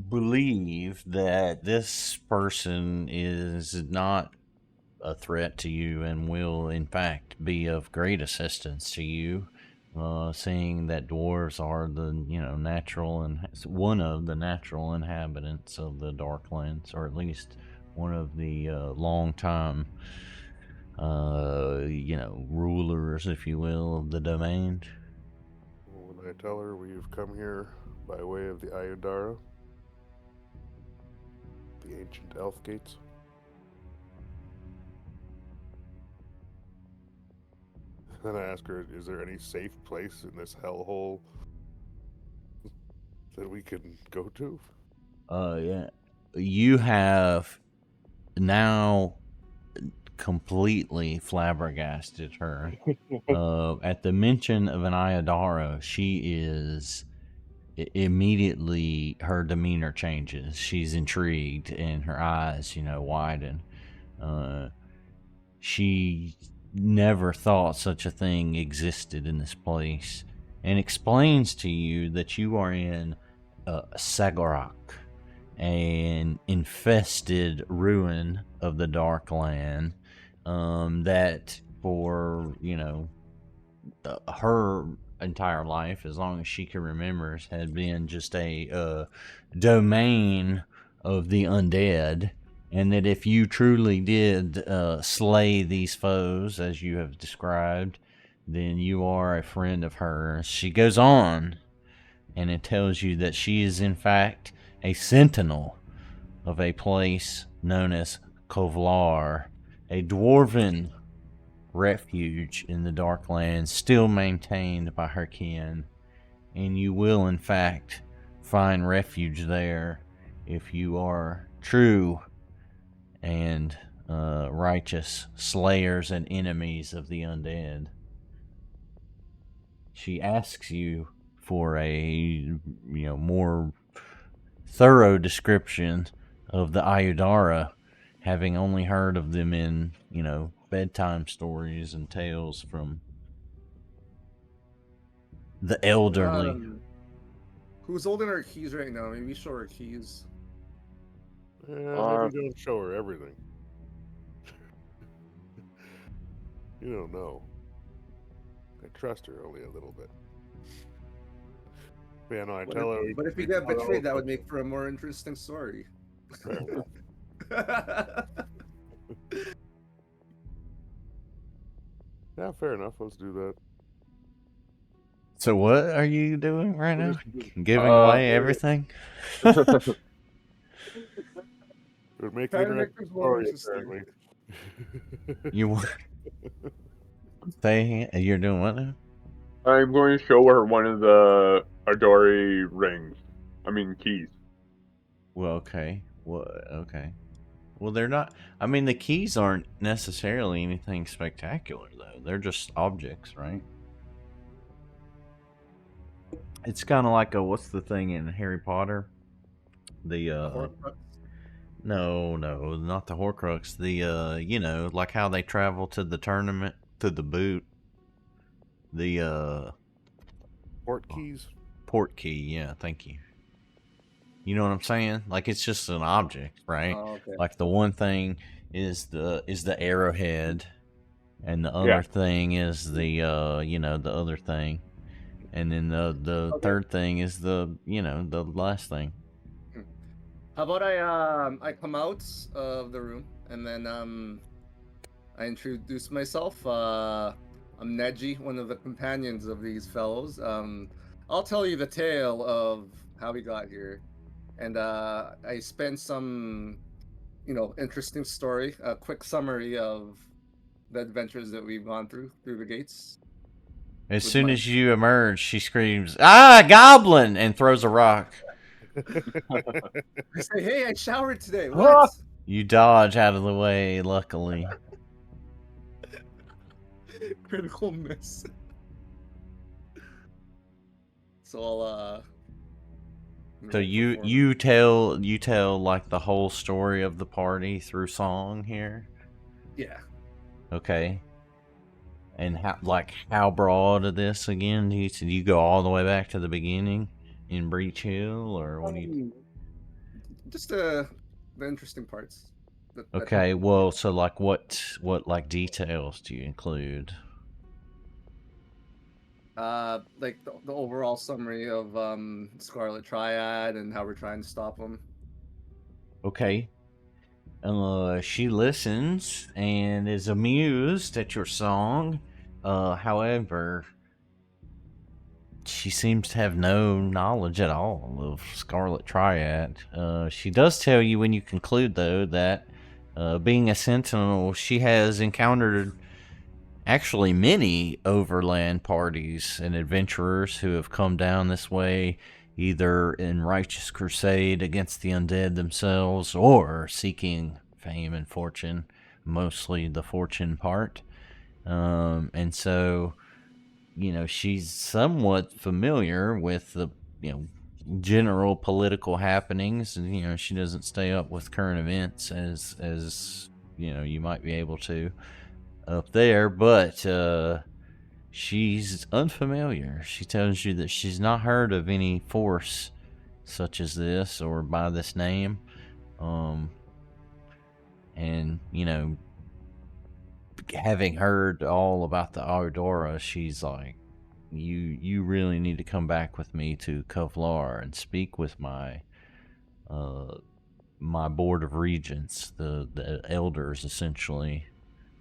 believe that this person is not a threat to you and will in fact be of great assistance to you, seeing that dwarves are the natural and one of the natural inhabitants of the Darklands, or at least one of the long time rulers, if you will, of the domain. When I tell her we've come here by way of the Ayudara, the ancient elf gates, then I ask her, is there any safe place in this hellhole that we can go to? Yeah. You have now completely flabbergasted her. At the mention of an Ayadara, she is immediately, her demeanor changes. She's intrigued and her eyes, widen. She never thought such a thing existed in this place, and explains to you that you are in Sagarak, an infested ruin of the Darkland, that for her entire life, as long as she can remember, had been just a domain of the undead, and that if you truly did slay these foes as you have described, then you are a friend of hers. She goes on, and it tells you that she is in fact a sentinel of a place known as Kovlar, a dwarven refuge in the Darklands, still maintained by her kin, and you will in fact find refuge there if you are true and righteous slayers and enemies of the undead. She asks you for a more thorough description of the Ayudara, having only heard of them in bedtime stories and tales from the elderly. Who's holding our keys right now? Maybe show her keys. Maybe don't show her everything. You don't know. I trust her only a little bit. But yeah, no, I tell her. But if we get betrayed, that would make for a more interesting story. Fair enough. Yeah, fair enough. Let's do that. So what are you doing right now? Giving away everything? It would make Trying the to make things more story, interesting. apparently. You say you're doing what now? I'm going to show her one of the Adori rings. I mean, keys. Well, okay. Okay. Well, they're not. I mean, the keys aren't necessarily anything spectacular, though. They're just objects, right? It's kind of like what's the thing in Harry Potter? The no, not the Horcrux. The like how they travel to the tournament to the boot. The Port keys. Port key. Yeah, thank you. You know what I'm saying? Like, it's just an object, right? Oh, okay. Like the one thing is the arrowhead, and the other thing is the the other thing, and then the third thing is the the last thing. How about I come out of the room and then I introduce myself. I'm Neji, one of the companions of these fellows. I'll tell you the tale of how we got here, and I spent some interesting story, a quick summary of the adventures that we've gone through the gates. As soon as you emerge, she screams, "Ah, goblin!" and throws a rock. I say, "Hey, I showered today." What? You dodge out of the way, luckily. Critical miss. So So you tell like the whole story of the party through song here. Yeah. Okay. And how broad of this again? Do you go all the way back to the beginning in Breach Hill, or what do you? Just the interesting parts. Okay, well, so like what like details do you include? Like the overall summary of Scarlet Triad and how we're trying to stop them. Okay. She listens and is amused at your song. However, she seems to have no knowledge at all of Scarlet Triad. She does tell you when you conclude, though, that being a sentinel, she has encountered actually many overland parties and adventurers who have come down this way, either in righteous crusade against the undead themselves or seeking fame and fortune, mostly the fortune part. And so, she's somewhat familiar with the, general political happenings, and she doesn't stay up with current events as you might be able to up there, but she's unfamiliar. She tells you that she's not heard of any force such as this or by this name. And having heard all about the Aurora, she's like, you really need to come back with me to Kovlar and speak with my my board of regents, the elders essentially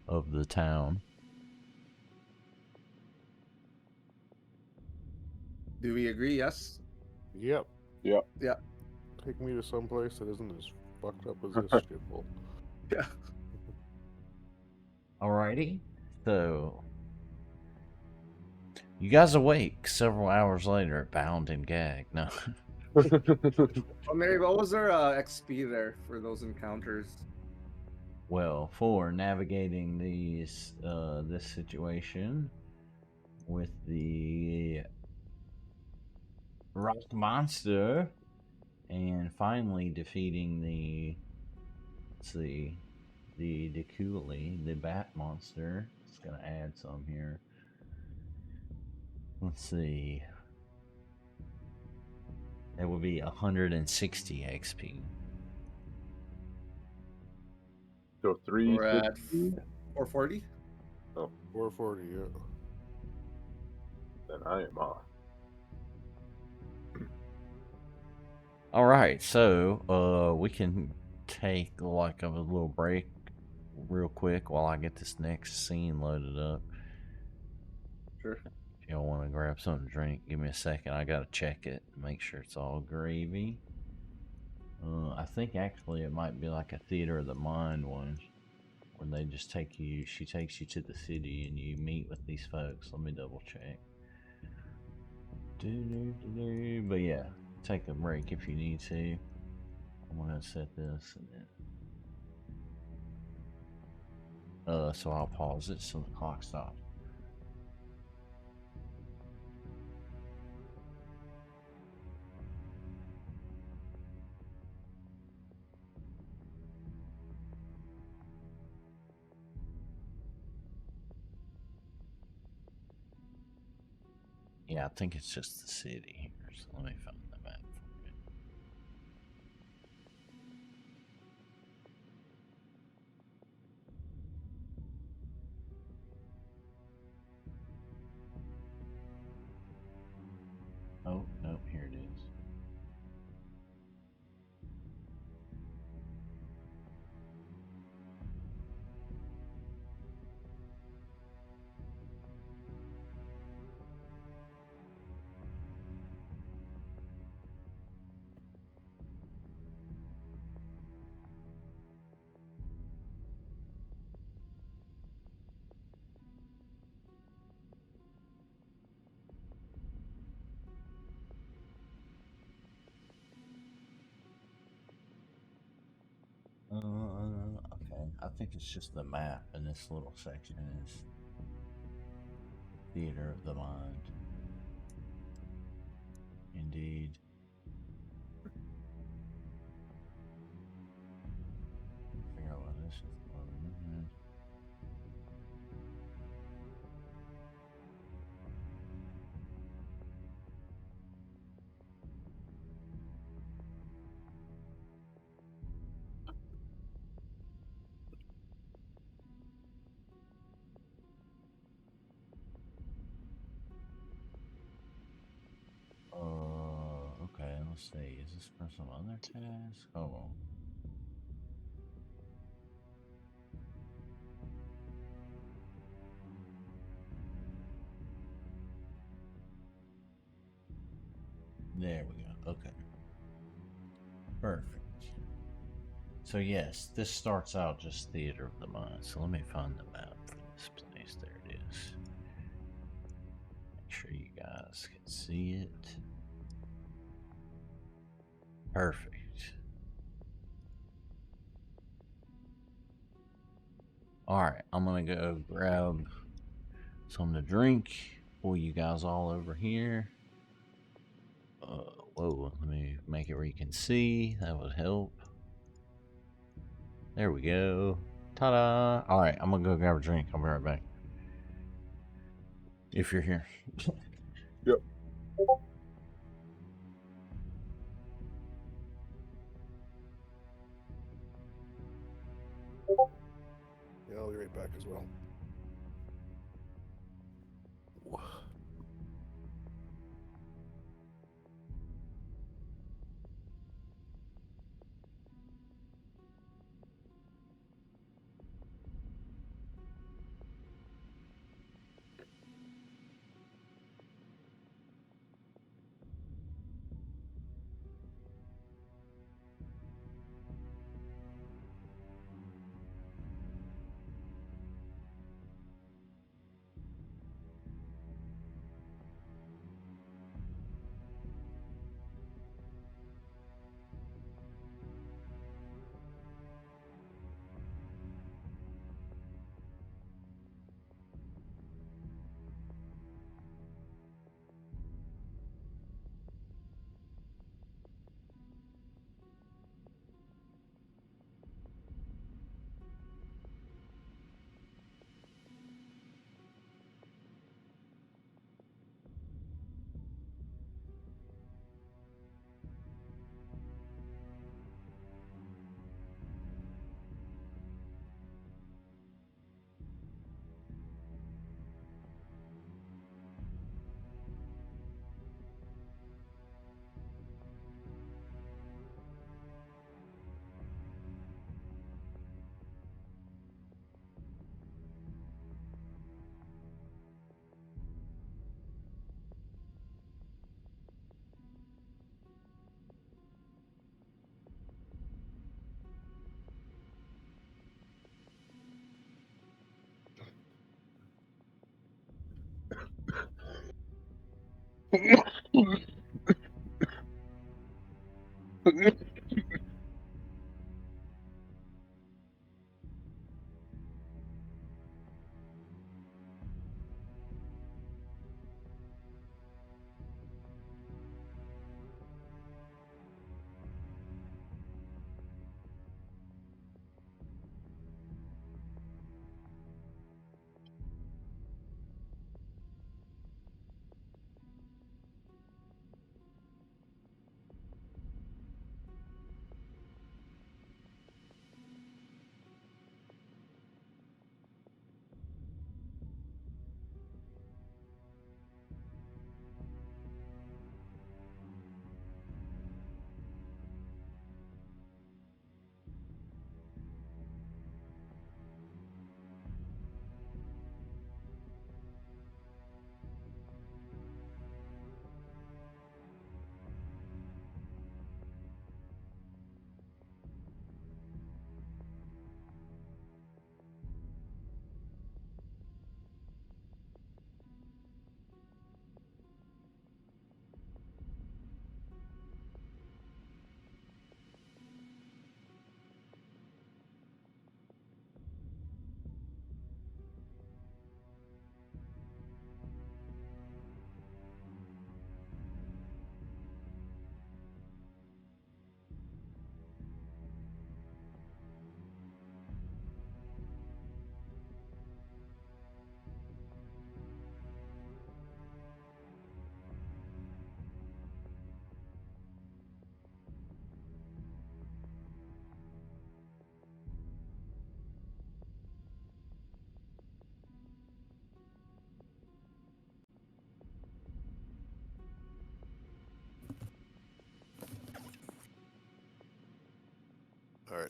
of the town. Do we agree? Yes. Yep. Yep. Yeah. Take me to some place that isn't as fucked up as this shithole. Yeah. Alrighty, so you guys awake several hours later, bound and gagged. No. Oh, Mary, what was our XP there for those encounters? Well, for navigating these this situation with the rock monster, and finally defeating the, let's see, the Deculi, the bat monster. Just gonna add some here. Let's see. That would be 160 XP. So We're at 360. 440. 440, yeah. Then I am off. All right, so we can take like a little break real quick while I get this next scene loaded up. Sure. If y'all want to grab something to drink, give me a second. I gotta check it, make sure it's all gravy. I think actually it might be like a Theater of the Mind one, where they just she takes you to the city and you meet with these folks. Let me double check. But yeah, take a break if you need to. I'm gonna set this and then so I'll pause it so the clock stops. Yeah, I think it's just the city here, so let me find the map for you. Oh, no, here it is. Okay, I think it's just the map, and this little section is Theater of the Mind. Indeed. Final state. Is this for some other task? Oh. There we go. Okay. Perfect. So yes, this starts out just Theater of the Mind. So let me find the map for this place. There it is. Make sure you guys can see it. Perfect. Alright, I'm gonna go grab something to drink. Pull you guys all over here. Whoa, let me make it where you can see. That would help. There we go. Ta-da! Alright, I'm gonna go grab a drink. I'll be right back. If you're here. Yep. Yeah, I'll be right back as well. All right.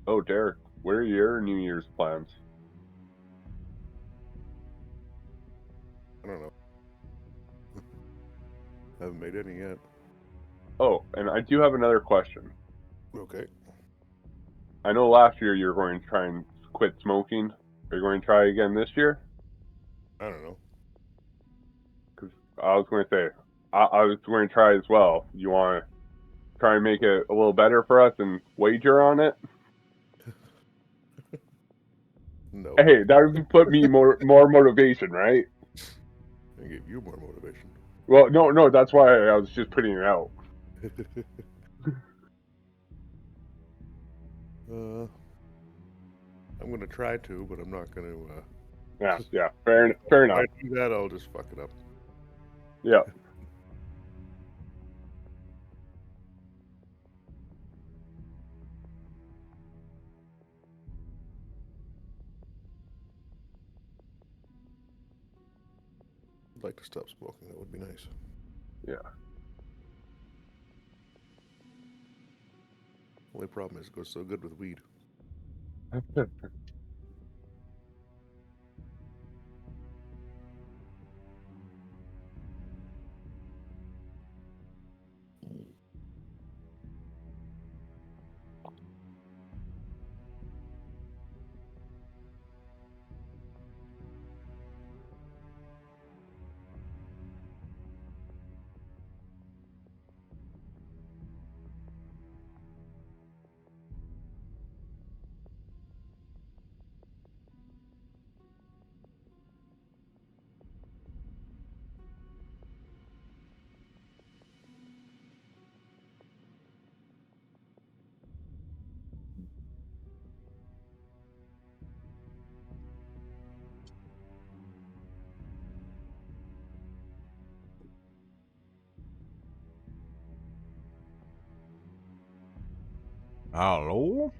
Oh, Derek, what are your New Year's plans? I don't know. Haven't made any yet. Oh, and I do have another question. Okay. I know last year you were going to try and quit smoking. Are you going to try again this year? I don't know. Because I was going to say, I was going to try as well. You want to try and make it a little better for us and wager on it? No. Hey, that would put me more motivation, right? I give you more motivation. Well, no, that's why I was just putting it out. I'm gonna try to, but I'm not gonna. Yeah, fair If enough. I do that, I'll just fuck it up. Yeah. I'd like to stop smoking. That would be nice. Yeah. Only problem is it goes so good with weed. Hello?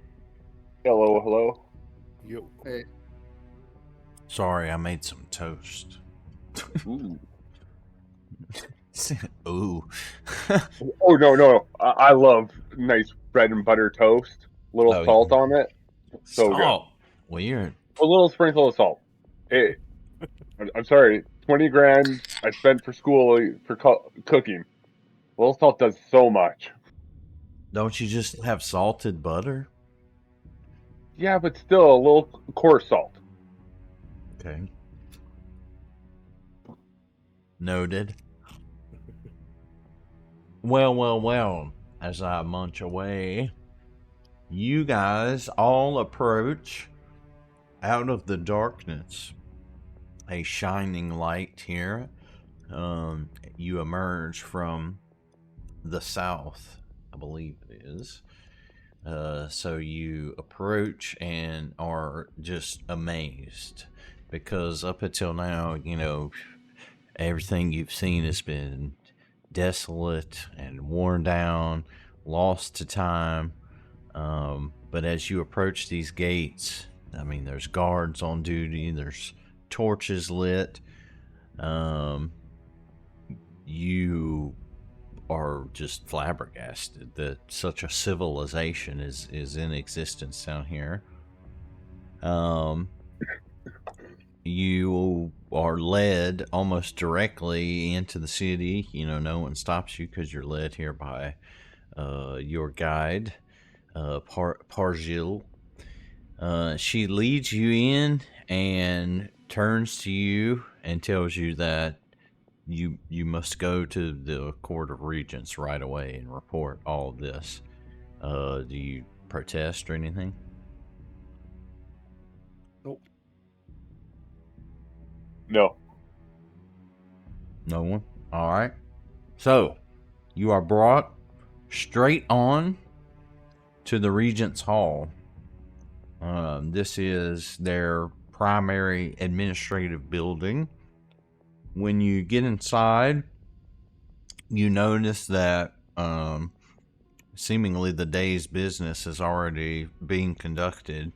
Hello. Yo. Hey, Sorry, I made some toast. Ooh. Ooh. Oh, no. I love nice bread and butter toast. Little Oh, salt on it. So good. Oh, weird. A little sprinkle of salt. Hey, I'm sorry. 20 grand I spent for school for cooking. A little salt does so much. Don't you just have salted butter? Yeah, but still a little coarse salt. Okay. Noted. Well. As I munch away, you guys all approach out of the darkness. A shining light here. You emerge from the south, I believe it is. So you approach and are just amazed because up until now, everything you've seen has been desolate and worn down, lost to time. But as you approach these gates, I mean, there's guards on duty, there's torches lit. You are just flabbergasted that such a civilization is in existence down here. You are led almost directly into the city. No one stops you because you're led here by your guide, Parjil. She leads you in and turns to you and tells you that you must go to the Court of Regents right away and report all of this. Do you protest or anything? Nope. No. No one? All right. So, you are brought straight on to the Regent's Hall. This is their primary administrative building. When you get inside, you notice that seemingly the day's business is already being conducted,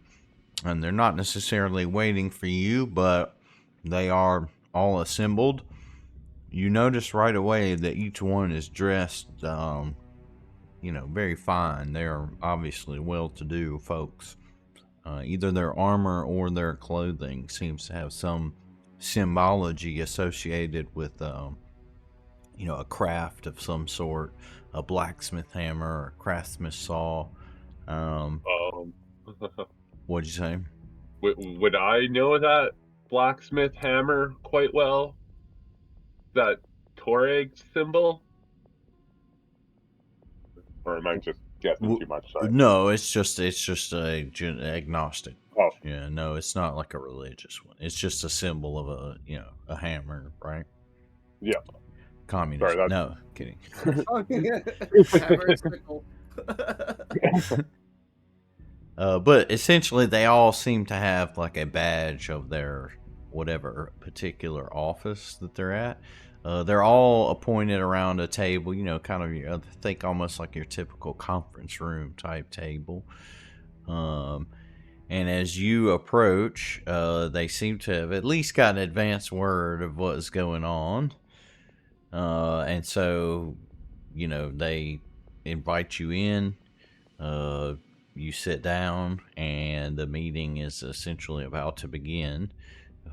and they're not necessarily waiting for you, but they are all assembled. You notice right away that each one is dressed, very fine. They're obviously well-to-do folks. Either their armor or their clothing seems to have some symbology associated with, a craft of some sort, a blacksmith hammer, a craftsman's saw. What'd you say? Would I know that blacksmith hammer quite well? That Toreg symbol? Or am I just guessing too much? Sorry. No, it's just a agnostic. Oh. Yeah, no, it's not like a religious one. It's just a symbol of a hammer, right? Yeah. Communist. Sorry, no, kidding. Hammer sickle. But essentially, they all seem to have like a badge of their whatever particular office that they're at. They're all appointed around a table, kind of, think almost like your typical conference room type table. And as you approach, they seem to have at least got an advance word of what's going on. And so, they invite you in. You sit down, and the meeting is essentially about to begin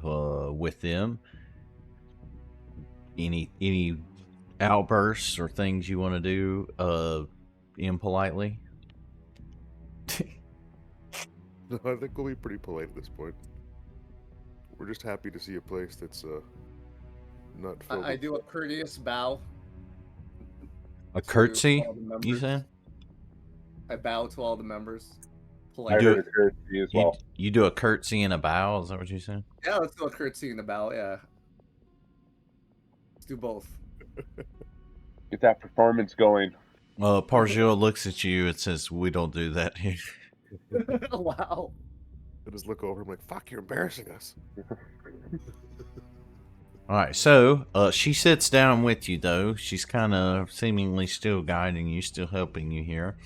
with them. Any outbursts or things you want to do impolitely? No, I think we'll be pretty polite at this point. We're just happy to see a place that's not filled I with- do a courteous bow. A to curtsy, all the members. you said? I bow to all the members. I Politely. do heard it. a courtesy as well. You do a curtsy and a bow? Is that what you said? Yeah, let's do a courtesy and a bow. Yeah. Let's do both. Get that performance going. Pargil looks at you and says, "We don't do that here." Wow. I just look over. I'm like, "Fuck, you're embarrassing us." All right, so she sits down with you, though. She's kind of seemingly still guiding you, still helping you here.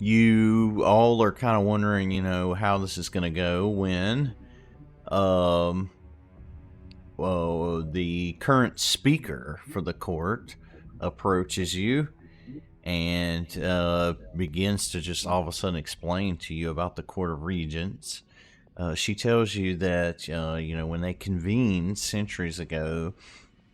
You all are kind of wondering, how this is going to go when the current speaker for the court approaches you and begins to just all of a sudden explain to you about the Court of Regents. She tells you that, when they convened centuries ago,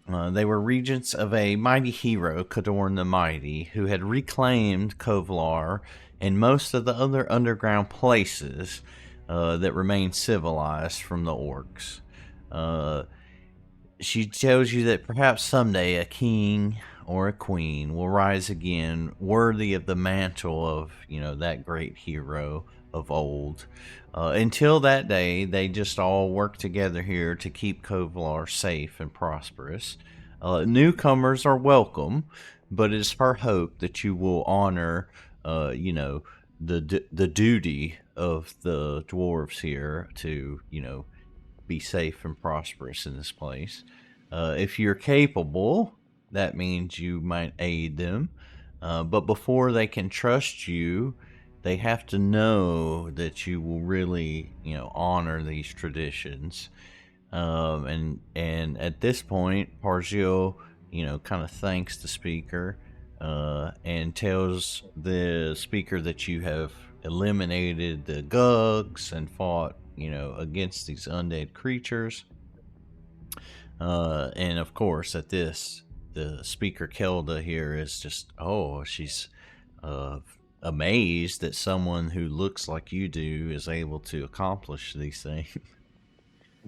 they were regents of a mighty hero, Kadorn the Mighty, who had reclaimed Kovlar and most of the other underground places that remain civilized from the orcs. She tells you that perhaps someday a king or a queen will rise again, worthy of the mantle of, that great hero of old. Until that day, they just all work together here to keep Kovlar safe and prosperous. Newcomers are welcome, but it is her hope that you will honor, the duty of the dwarves here to, be safe and prosperous in this place. If you're capable, that means you might aid them. But before they can trust you, they have to know that you will really, honor these traditions. And at this point, Pargil, kind of thanks the speaker and tells the speaker that you have eliminated the Gugs and fought, against these undead creatures. And of course, at this, the speaker Kelda here is just, she's amazed that someone who looks like you do is able to accomplish these things.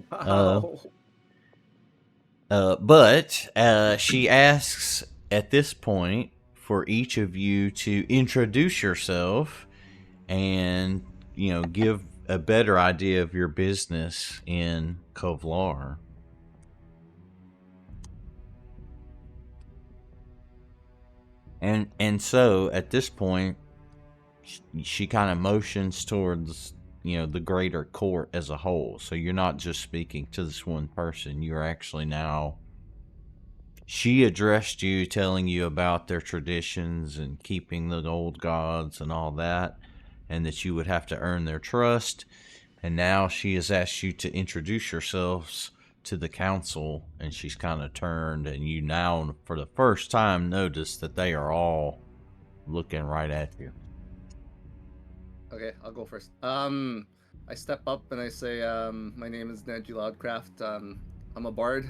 Wow. But she asks at this point for each of you to introduce yourself and, give a better idea of your business in Kovlar. And so at this point, she kind of motions towards, the greater court as a whole. So you're not just speaking to this one person. You're actually now. She addressed you, telling you about their traditions and keeping the old gods and all that, and that you would have to earn their trust. And now she has asked you to introduce yourselves to the council, and she's kind of turned, and you now, for the first time, notice that they are all looking right at you. Okay, I'll go first. I step up and I say, my name is Neji Loudcraft. I'm a bard,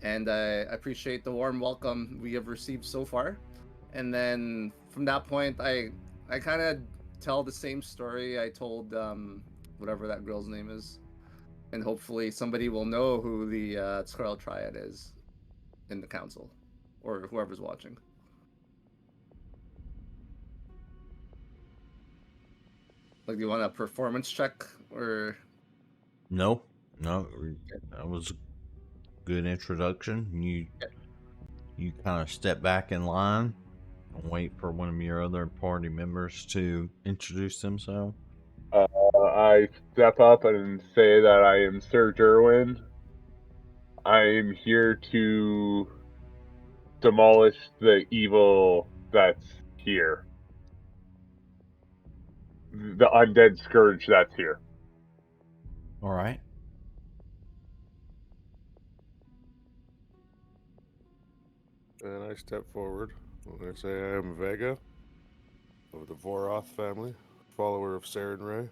and I appreciate the warm welcome we have received so far. And then from that point, I kind of tell the same story I told whatever that girl's name is, and hopefully somebody will know who the Scarlet Triad is in the council, or whoever's watching. Like, do you want a performance check or? No, that was a good introduction. You kind of step back in line and wait for one of your other party members to introduce themselves. I step up and say that I am Sir Derwin. I am here to demolish the evil that's here. The undead scourge that's here. All right. And I step forward and I say I am Vega of the Voroth family, follower of Saren Ray,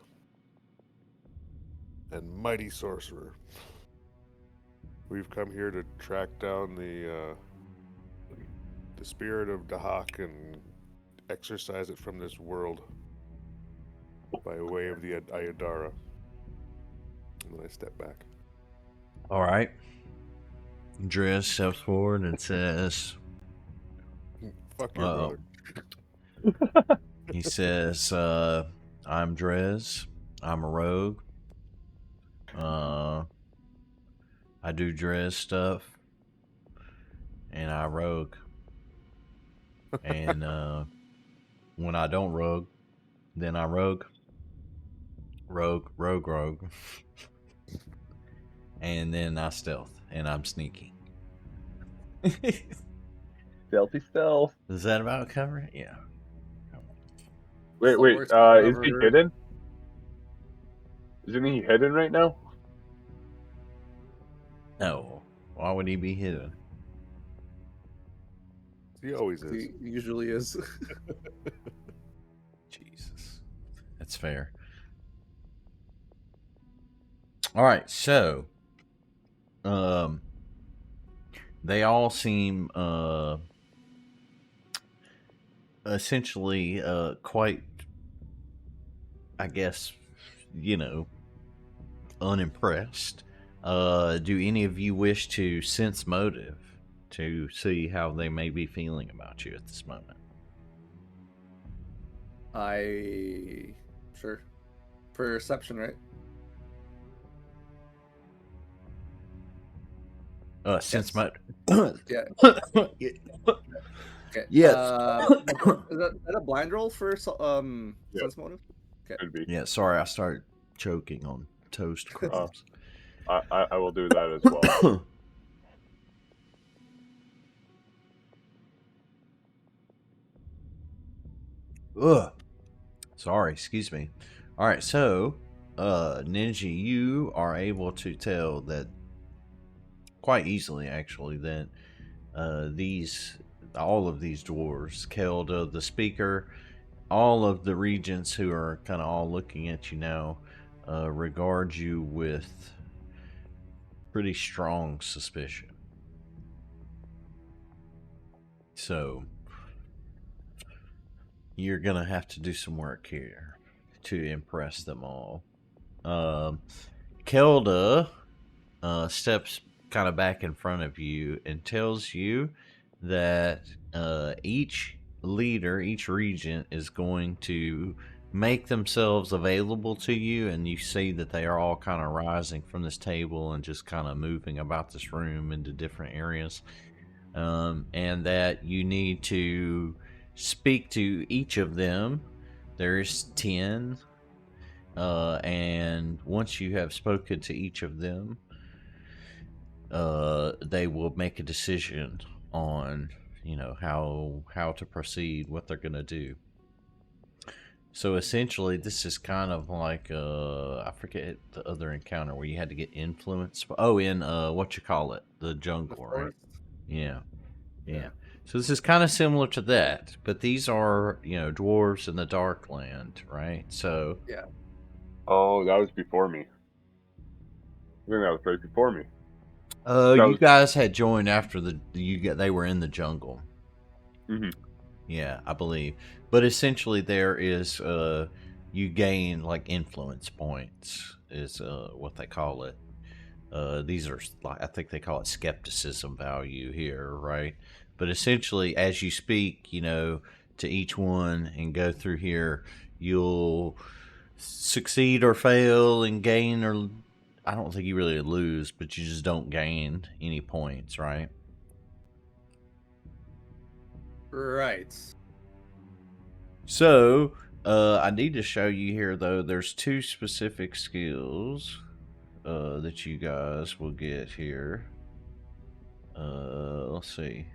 and mighty sorcerer. We've come here to track down the spirit of Dahak and exorcise it from this world by way of the Ayadara. And then I step back. All right. Driz steps forward and says, Fuck your brother. he says, I'm Drez. I'm a rogue. I do Drez stuff. And I rogue. And when I don't rogue, then I rogue. Rogue. And then I stealth. And I'm sneaky. Stealthy stealth. Does that about cover it? Yeah. Wait, So is whoever- he hidden? Isn't he hidden right now? No. Why would he be hidden? He always is. He usually is. Jesus. That's fair. All right, so they all seem essentially quite, I guess, unimpressed. Do any of you wish to sense motive to see how they may be feeling about you at this moment? Sure. Perception, right? Sense motive. Yeah. Yeah. Okay. Yes. Is that a blind roll for Yeah. sense motive? Could be. Yeah, sorry, I started choking on toast crumbs. I will do that as well. Ugh. Sorry, excuse me. All right, so Ninja, you are able to tell that quite easily, actually, that all of these dwarves, Kelda, the speaker, all of the regents who are kind of all looking at you now, regard you with pretty strong suspicion. So you're gonna have to do some work here to impress them all. Kelda steps kind of back in front of you and tells you that each leader, each regent is going to make themselves available to you, and you see that they are all kind of rising from this table and just kind of moving about this room into different areas, and that you need to speak to each of them. There's 10, and once you have spoken to each of them, they will make a decision on, how to proceed, what they're gonna do. So essentially, this is kind of like I forget the other encounter where you had to get influence. Oh, in what you call it, the jungle, right? forest. Yeah, yeah. Yeah. So this is kind of similar to that, but these are dwarves in the dark land, right? So Yeah. Oh, that was before me. I think that was right before me. you guys had joined after they were in the jungle. Mhm. Yeah, I believe. But essentially, there is you gain like influence points, is what they call it. These are like, I think they call it skepticism value here, right? But essentially, as you speak, to each one and go through here, you'll succeed or fail and gain, or I don't think you really lose, but you just don't gain any points, right? Right. So, I need to show you here, though, there's 2 specific skills that you guys will get here. Let's see.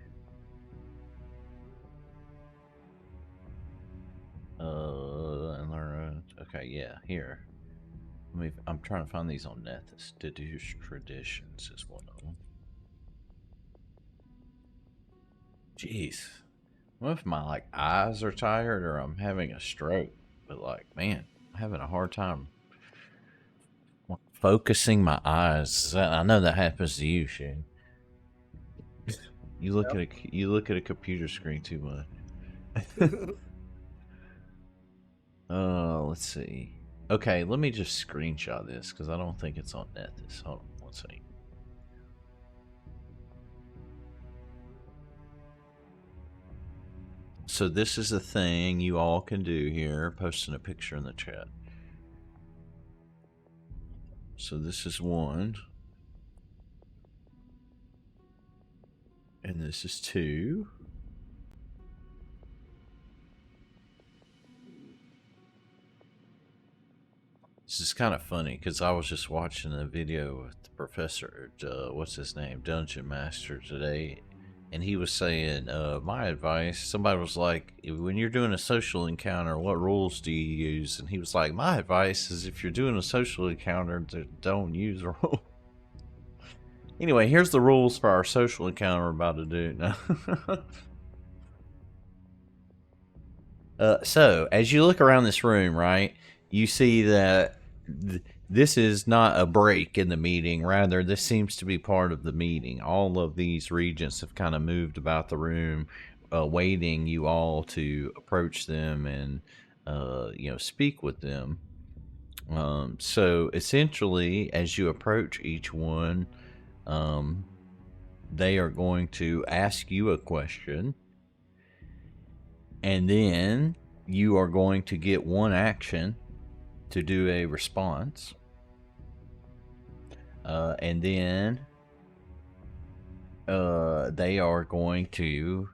And learn. Okay, yeah, here. I'm trying to find these on Nethys. Deduce traditions is one of them. Jeez. What if my eyes are tired or I'm having a stroke? But man, I'm having a hard time focusing my eyes. I know that happens to you, Shane. You look at a computer screen too much. Let's see. Okay, let me just screenshot this because I don't think it's on Nethys. Hold on, let's see. So this is a thing you all can do here, posting a picture in the chat. So this is 1. And this is 2. This is kind of funny because I was just watching a video with the professor, what's his name, Dungeon Master today, and he was saying, my advice, somebody was like, when you're doing a social encounter, what rules do you use? And he was like, my advice is if you're doing a social encounter, don't use a rule. Anyway, here's the rules for our social encounter we're about to do. So, as you look around this room, right, you see that this is not a break in the meeting. Rather, this seems to be part of the meeting. All of these regents have kind of moved about the room, waiting you all to approach them and, speak with them. So, essentially, as you approach each one, they are going to ask you a question. And then you are going to get 1 action to do a response. And then they are going to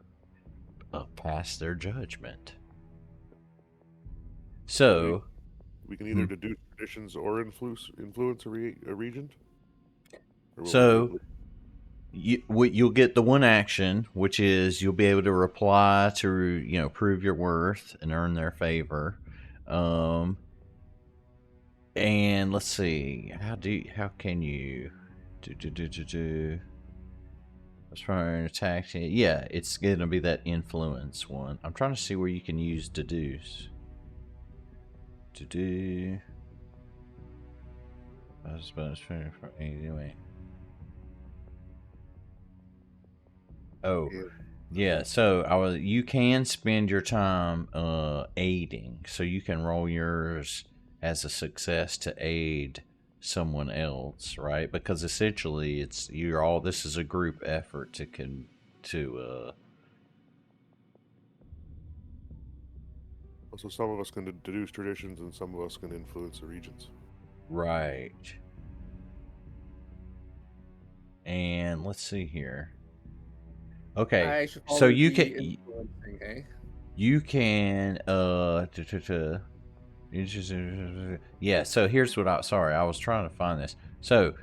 pass their judgment. So we can either deduce traditions or influence a regent. So you'll get the 1 action, which is you'll be able to reply to prove your worth and earn their favor. And let's see, how can you do let's try an attack. Yeah, it's gonna be that influence one. I'm trying to see where you can use deduce. Anyway. Oh, Yeah, so you can spend your time aiding. So you can roll yours as a success to aid someone else, right? Because essentially this is a group effort to So some of us can deduce traditions, and some of us can influence the regions. right. And let's see here. Okay, I should so probably you be can influencing, eh? you can yeah, so here's what I was trying to find this. So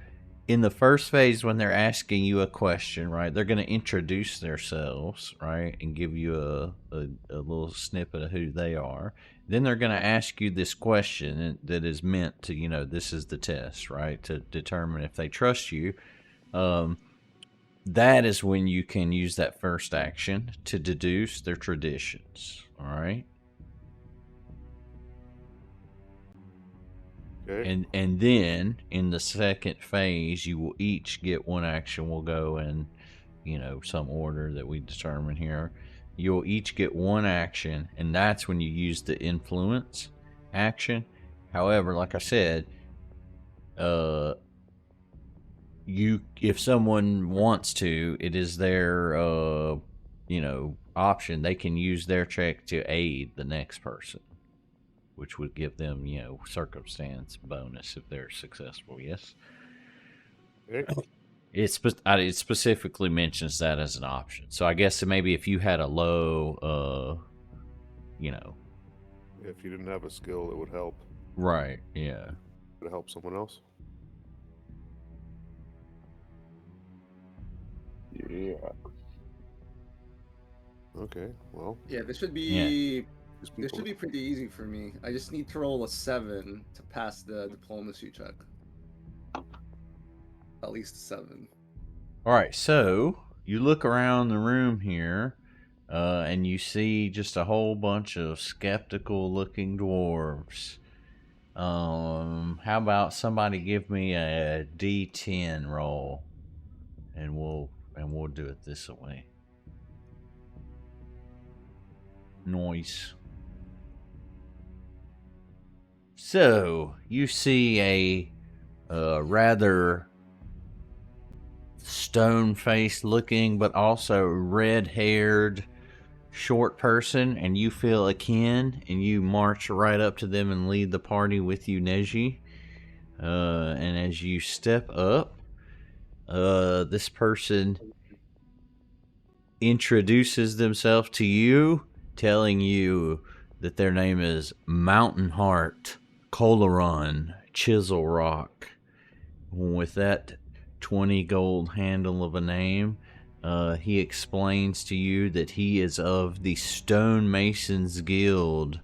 in the first phase, when they're asking you a question, right, they're going to introduce themselves, right, and give you a little snippet of who they are. Then they're going to ask you this question that is meant to, this is the test, right, to determine if they trust you. That is when you can use that first action to deduce their traditions, all right? Okay. And then in the second phase, you will each get one action. We'll go in, some order that we determine here. You'll each get one action, and that's when you use the influence action. However, like I said, if someone wants to, it is their option. They can use their check to aid the next person, which would give them, circumstance bonus if they're successful. Yes. Okay. It specifically mentions that as an option. So I guess maybe if you had a low, If you didn't have a skill, it would help. right, yeah. Would it help someone else? Yeah. Okay. Well, Yeah, this should Yeah. be these this people. should be pretty easy for me. I just need to roll a 7 to pass the diplomacy check. At least a 7. All right, so you look around the room here, and you see just a whole bunch of skeptical-looking dwarves. How about somebody give me a D10 roll, and we'll do it this way. Noise. So you see a rather stone-faced looking, but also red-haired, short person, and you feel akin, and you march right up to them and lead the party with you, Neji. And as you step up, this person introduces themselves to you, telling you that their name is Mountain Heart Coloron Chisel Rock. With that 20 gold handle of a name, he explains to you that he is of the Stonemasons Guild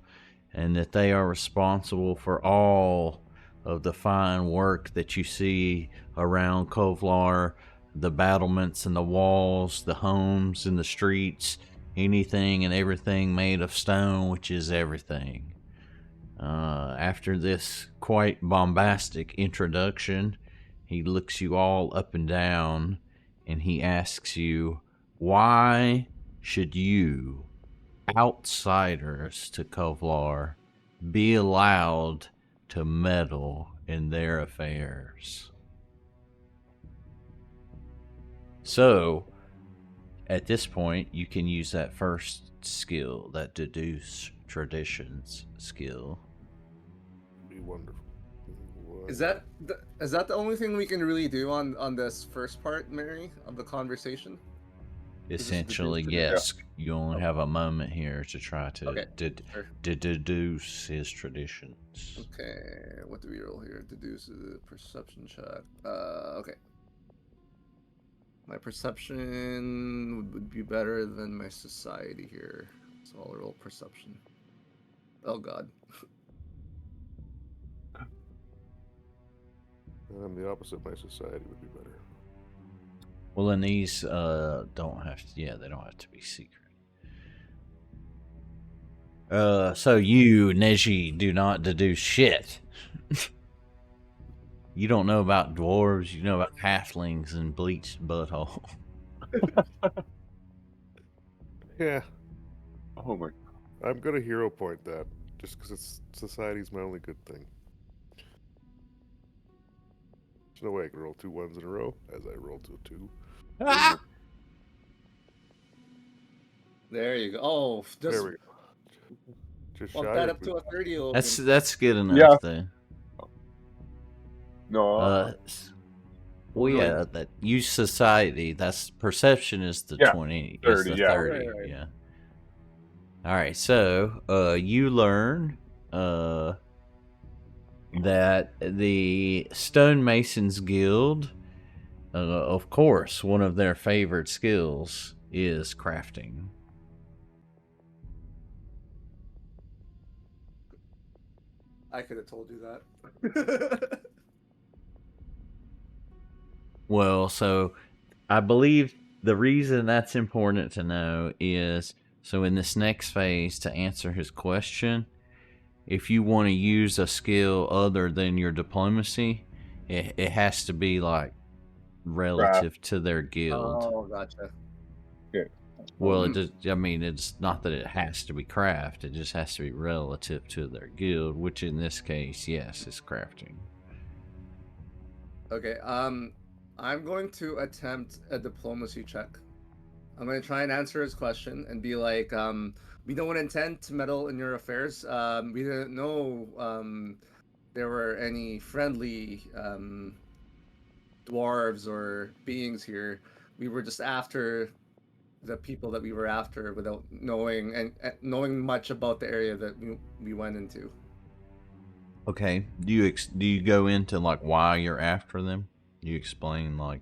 and that they are responsible for all of the fine work that you see around Kovlar, the battlements and the walls, the homes and the streets, anything and everything made of stone, which is everything. After this quite bombastic introduction, he looks you all up and down and he asks you, why should you, outsiders to Kovlar, be allowed to meddle in their affairs? So, at this point, you can use that first skill, that deduce traditions skill. Be wonderful. Is that the only thing we can really do on this first part, Mary, of the conversation? Essentially, deduce yes. You only have a moment here to try to Okay, sure. deduce his traditions. Okay, what do we roll here? Deduce a perception check. Okay. My perception would be better than my society here, so I'll roll perception. Oh god. I'm the opposite. My society would be better. Well, then these don't have to. Yeah, they don't have to be secret. So you, Neji, do not deduce shit. You don't know about dwarves. You know about halflings and bleached butthole. Yeah, Oh my. I'm gonna hero point that just because it's society's my only good thing. There's no way I can roll 2 1s in a row as I roll to a 2. Ah! There you go. Oh, There just we go. Just bump shy that or up to a 30, That's Logan. that's good enough Yeah. then. No. Well, Go ahead. yeah, that use society. That's perception is the Yeah, 20. 30, Is the yeah. 30. Right. Yeah. All right. So, you learn, that the Stonemasons Guild, of course, one of their favorite skills is crafting. I could have told you that. Well, so I believe the reason that's important to know is so in this next phase, to answer his question, if you want to use a skill other than your diplomacy, it has to be like relative to their guild. Oh, gotcha. Yeah. Well, it just, I mean, it's not that it has to be craft, it just has to be relative to their guild, which in this case, yes, is crafting. Okay, I'm going to attempt a diplomacy check. I'm going to try and answer his question and be like, we don't intend to meddle in your affairs. We didn't know there were any friendly dwarves or beings here. We were just after the people that we were after without knowing and knowing much about the area that we went into. Okay, do you go into like why you're after them? You explain like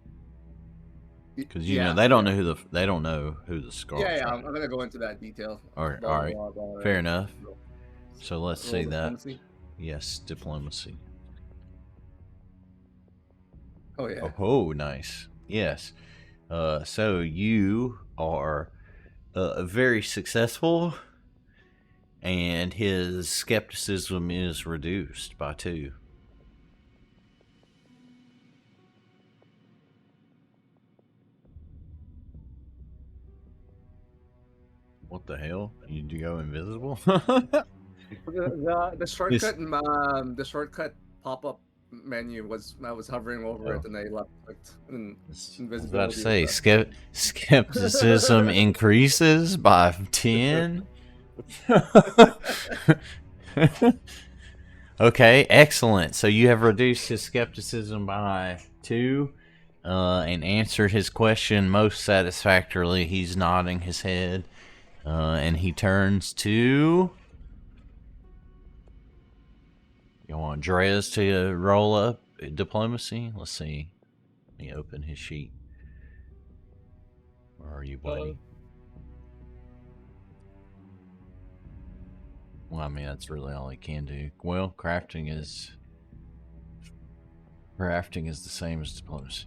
because you know they don't know who the Scarlet. Yeah, I'm gonna go into that detail. All right, fair enough. So let's see that. Diplomacy. Yes, diplomacy. Oh yeah. Oh, nice. Yes. So you are very successful, and his skepticism is reduced by 2. What the hell? You go invisible? The shortcut the shortcut pop-up menu was I was hovering over it and I left clicked and I was invisibility. about to say was up. skepticism increases by 10. Okay, excellent. So you have reduced his skepticism by 2, and answered his question most satisfactorily. He's nodding his head, and he turns to. You want Drez to roll up diplomacy? Let's see. Let me open his sheet. Where are you, buddy? Well, I mean, that's really all he can do. Well, crafting is the same as diplomacy.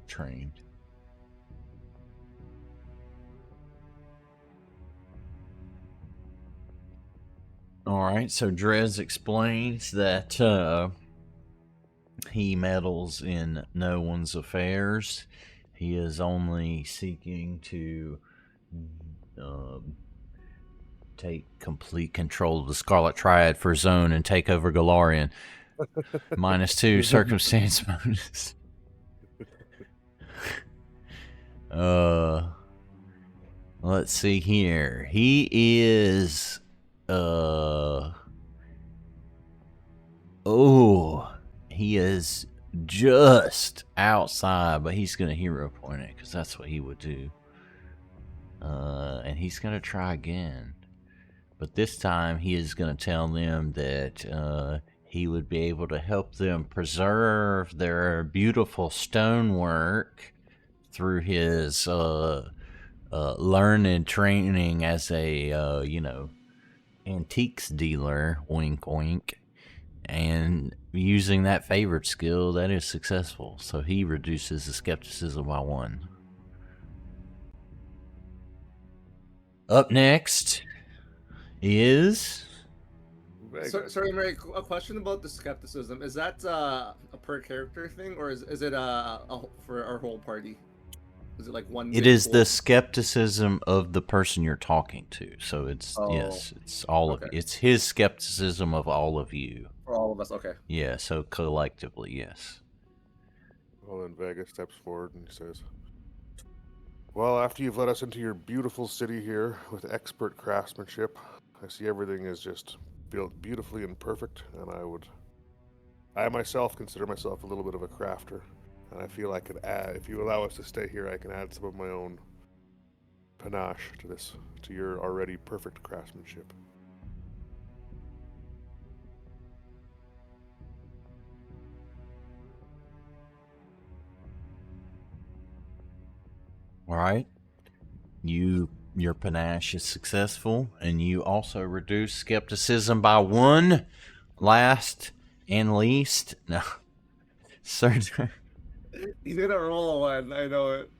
Trained. All right, so Drez explains that he meddles in no one's affairs. He is only seeking to take complete control of the Scarlet Triad for his own and take over Galarian. -2 circumstance bonus. Let's see here. He is he is just outside, but he's gonna hero point it because that's what he would do. And he's gonna try again, but this time he is gonna tell them that he would be able to help them preserve their beautiful stonework through his learned training as a antiques dealer, wink wink, and using that favorite skill that is successful. So he reduces the skepticism by 1. Up next is Sorry, Mary. A question about the skepticism. Is that a per character thing, or is it for our whole party? Is it like one? It big is pool? the skepticism of the person you're talking to. So it's Oh, yes, it's all of okay. it's his skepticism of all of you. For all of us. Okay. Yeah, so collectively, yes. Well, then Vega steps forward and he says, "Well, after you've let us into your beautiful city here with expert craftsmanship, I see everything is just built beautifully and perfect, and I myself consider myself a little bit of a crafter, and I feel I could add, if you allow us to stay here, I can add some of my own panache to your already perfect craftsmanship." All right. Your panache is successful, and you also reduce skepticism by 1. Last and least, no, sir. He's gonna roll a 1. I know it.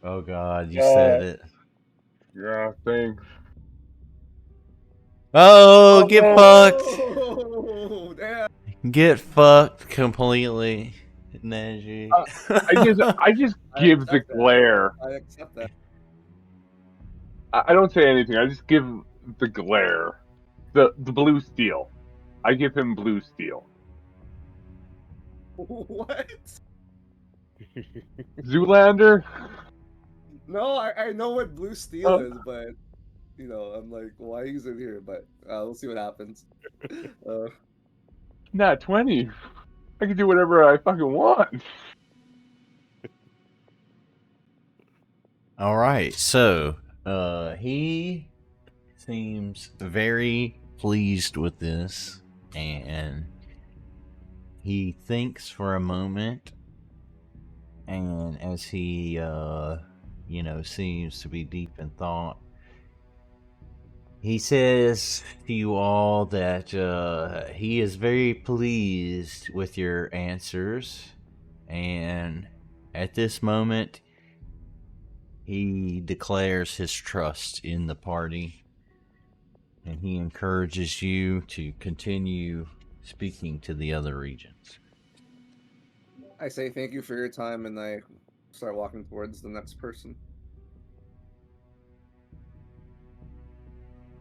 Oh God, you said it. Yeah, thanks. Oh, get fucked. Oh, damn. Get fucked completely, Neji. I just I give the accept that. glare. I accept that. I don't say anything. I just give the glare. The blue steel. I give him blue steel. What? Zoolander? No, I know what blue steel is, but I'm like, why is it here? But we'll see what happens. Not 20. I can do whatever I fucking want. All right, so he seems very pleased with this, and he thinks for a moment, and as he seems to be deep in thought, he says to you all that he is very pleased with your answers, and at this moment he declares his trust in the party, and he encourages you to continue speaking to the other regions. I say thank you for your time, and I start walking towards the next person.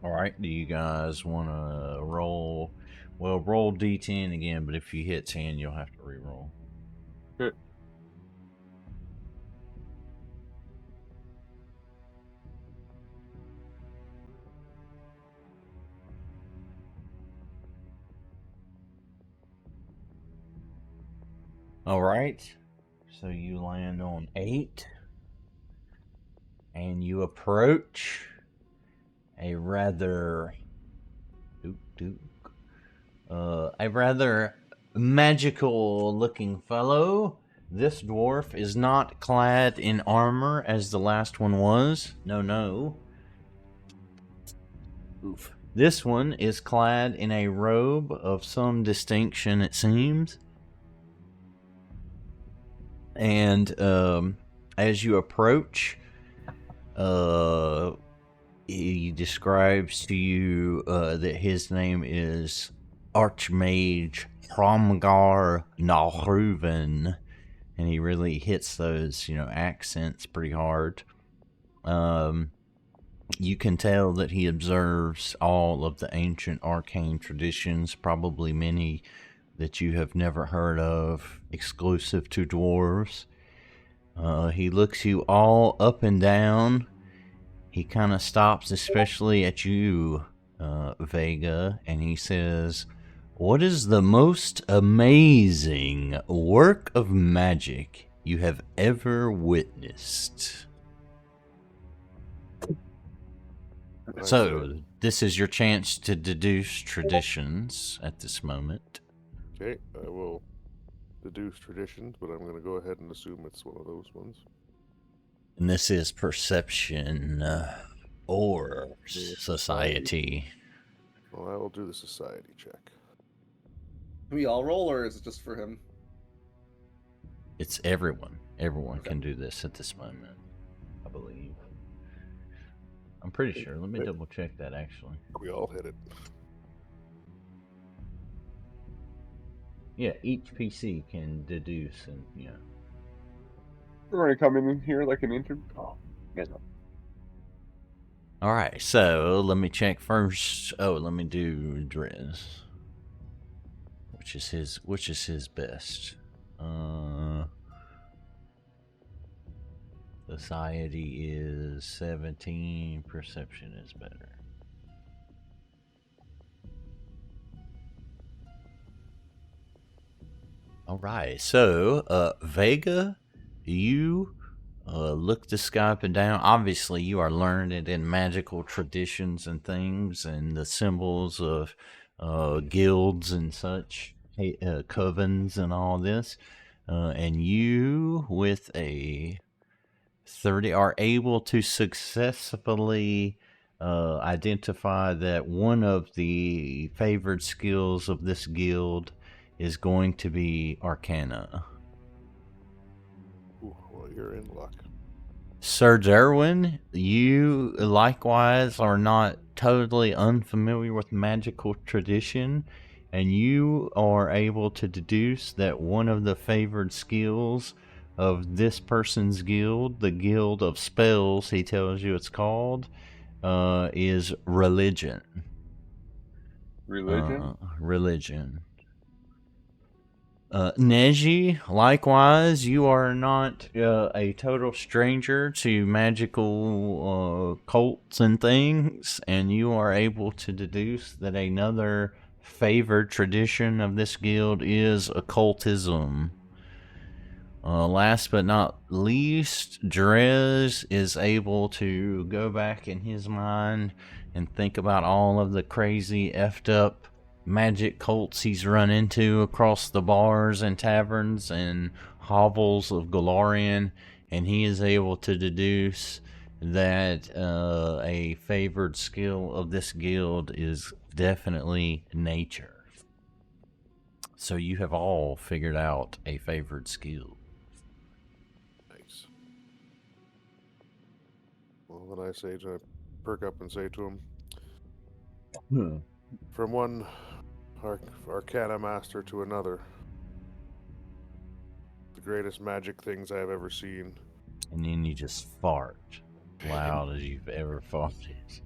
All right, do you guys want to roll? Well, roll D10 again, but if you hit 10, you'll have to re-roll. Okay. All right, so you land on 8, and you approach a rather magical looking fellow. This dwarf is not clad in armor as the last one was. No. Oof. This one is clad in a robe of some distinction, it seems. And as you approach, he describes to you that his name is Archmage Promgar Nahruven, and he really hits those, accents pretty hard. You can tell that he observes all of the ancient arcane traditions, probably many that you have never heard of, exclusive to dwarves. He looks you all up and down. He kind of stops, especially at you, Vega, and he says, "What is the most amazing work of magic you have ever witnessed?" So, this is your chance to deduce traditions at this moment. Okay, I will deduce traditions, but I'm going to go ahead and assume it's one of those ones. And this is perception or society. Well, I will do the society check. Can we all roll, or is it just for him? It's everyone. Everyone can do this at this moment, I believe. I'm pretty sure. Let me double check that, actually. We all hit it. Yeah, each PC can deduce, and We're gonna come in here like an intern. Oh, yeah. All right, so let me check first. Oh, let me do Driz. Which is his best? Society is 17, perception is better. All right, so Vega, you look the sky up and down. Obviously, you are learned in magical traditions and things, and the symbols of guilds and such, covens and all this. And you, with a 30, are able to successfully identify that one of the favored skills of this guild is going to be Arcana. Ooh, well, you're in luck. Sir Derwin, you likewise are not totally unfamiliar with magical tradition, and you are able to deduce that one of the favored skills of this person's guild, the Guild of Spells, he tells you it's called, is religion. Religion? Religion. Neji, likewise, you are not a total stranger to magical cults and things, and you are able to deduce that another favored tradition of this guild is occultism. Last but not least, Drez is able to go back in his mind and think about all of the crazy effed up magic cults he's run into across the bars and taverns and hovels of Galarian, and he is able to deduce that a favored skill of this guild is definitely nature. So you have all figured out a favored skill. Nice. Well, then I perk up and say to him, from one Arcana master to another, the greatest magic things I have ever seen. And then you just fart loud as you've ever farted.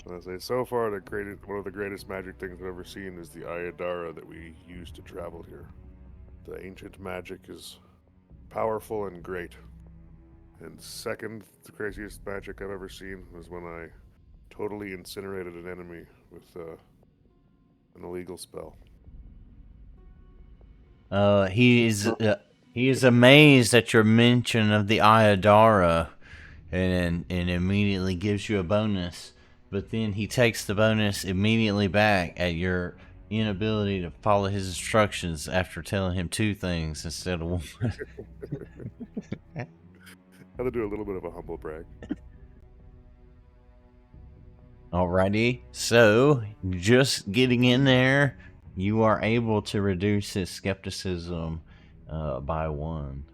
And I say, so far, one of the greatest magic things I've ever seen is the Ayadara that we use to travel here. The ancient magic is powerful and great. And second, the craziest magic I've ever seen was when I totally incinerated an enemy with an illegal spell. He is amazed at your mention of the Ayadara, and immediately gives you a bonus. But then he takes the bonus immediately back at your inability to follow his instructions after telling him 2 things instead of 1. I had to do a little bit of a humble brag. Alrighty, so just getting in there, you are able to reduce his skepticism by 1.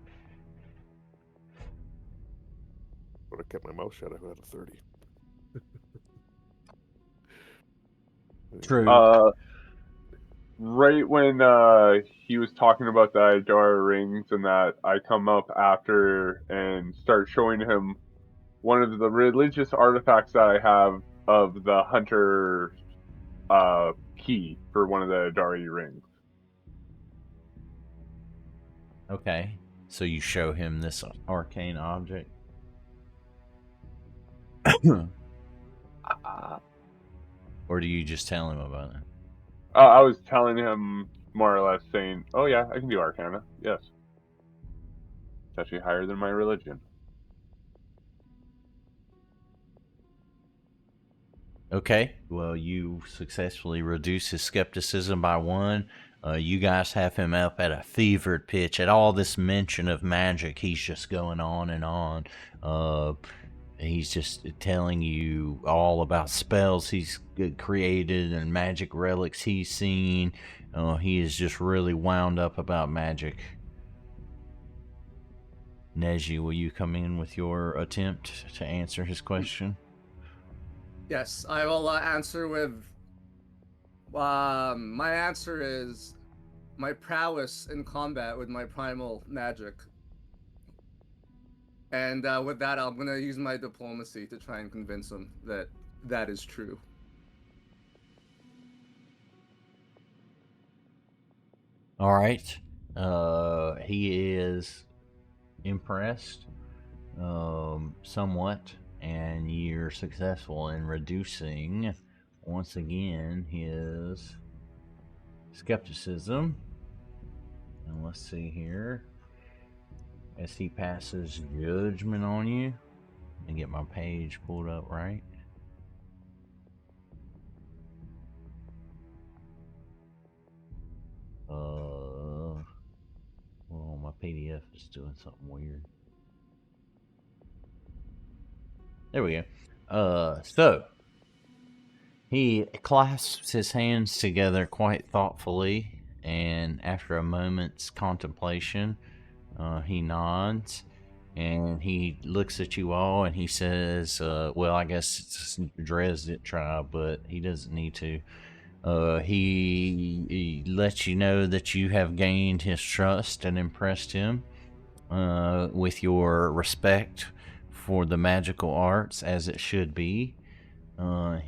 Would have kept my mouth shut if I had a 30. True. Right when he was talking about the Idara rings and that, I come up after and start showing him one of the religious artifacts that I have of the hunter key for one of the Idari rings. Okay, so you show him this arcane object. Or do you just tell him about it? I was telling him more or less saying, oh yeah, I can do Arcana, yes. It's actually higher than my religion. Okay, well, you successfully reduce his skepticism by 1. You guys have him up at a fevered pitch. At all this mention of magic, he's just going on and on. He's just telling you all about spells he's created and magic relics he's seen. He is just really wound up about magic. Neji, will you come in with your attempt to answer his question? Yes, I will answer with. My answer is my prowess in combat with my primal magic. And with that, I'm gonna use my diplomacy to try and convince him that that is true. All right. He is impressed, somewhat, and you're successful in reducing, once again, his skepticism. And let's see here. As he passes judgment on you, let me get my page pulled up right. Well, my PDF is doing something weird. There we go. So he clasps his hands together quite thoughtfully, and after a moment's contemplation, he nods and he looks at you all and he says, well, I guess it's Dresden tribe, but he doesn't need to. He lets you know that you have gained his trust and impressed him with your respect for the magical arts, as it should be.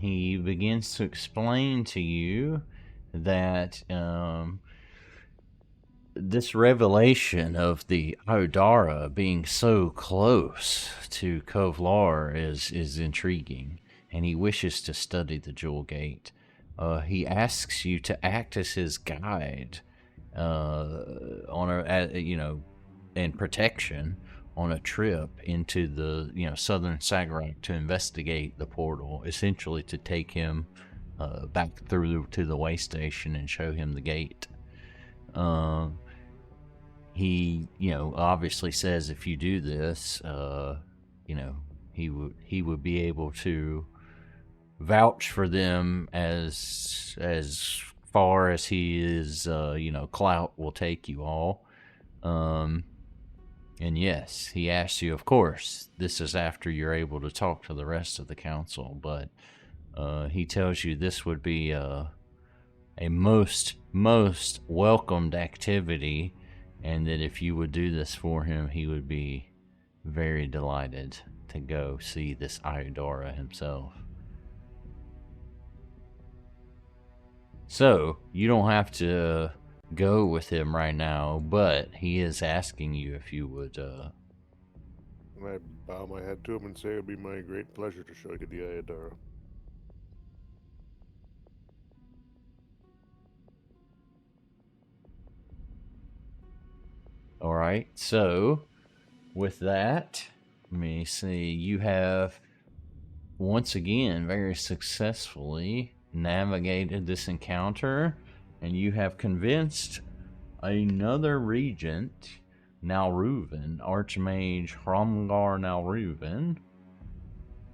He begins to explain to you that this revelation of the Aodara being so close to Kovlar is intriguing, and he wishes to study the Jewel Gate. He asks you to act as his guide and protection on a trip into the southern Sagarok to investigate the portal, essentially to take him back through to the way station and show him the gate. He obviously says if you do this, he would be able to vouch for them as far as he is clout will take you all. And yes, he asks you, of course, this is after you're able to talk to the rest of the council, but he tells you this would be a most welcomed activity, and that if you would do this for him, he would be very delighted to go see this Aodara himself. So, you don't have to go with him right now, but he is asking you if you would... And I bow my head to him and say it would be my great pleasure to show you the Aodara. Alright, so with that, let me see, you have once again very successfully navigated this encounter, and you have convinced another regent, Nalruven, Archmage Hromgar Nalruven,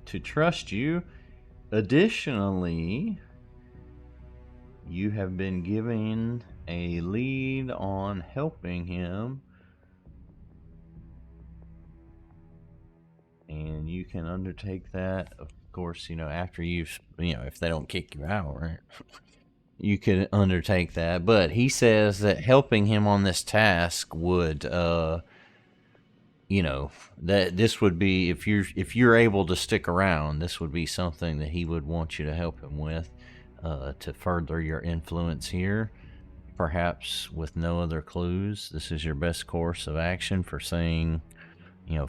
to trust you. Additionally, you have been given a lead on helping him, and you can undertake that, of course, after you've, if they don't kick you out, right? You could undertake that, but he says that helping him on this task would, that this would be, if you're able to stick around, this would be something that he would want you to help him with, to further your influence here. Perhaps with no other clues, this is your best course of action for saying,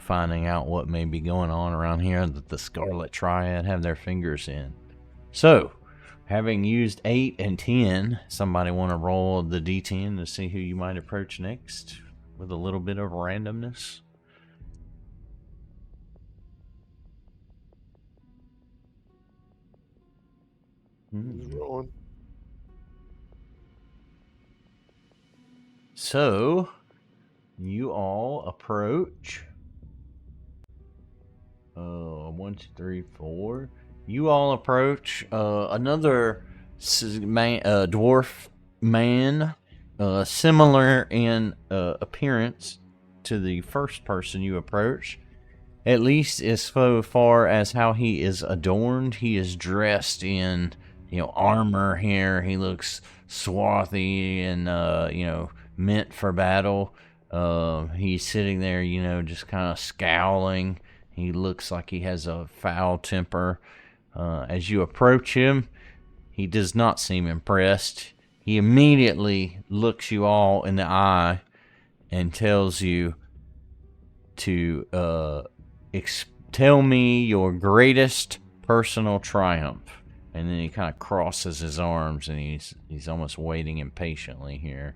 finding out what may be going on around here that the Scarlet Triad have their fingers in. So, having used 8 and 10, somebody want to roll the D10 to see who you might approach next with a little bit of randomness? He's rolling. So, you all approach. 1, 2, 3, 4. You all approach another dwarf man, similar in appearance to the first person you approach, at least as far as how he is adorned. He is dressed in armor here. He looks swarthy and meant for battle. He's sitting there, you know, just kind of scowling. He looks like he has a foul temper. As you approach him, he does not seem impressed. He immediately looks you all in the eye and tells you to tell me your greatest personal triumph. And then he kind of crosses his arms and he's almost waiting impatiently here.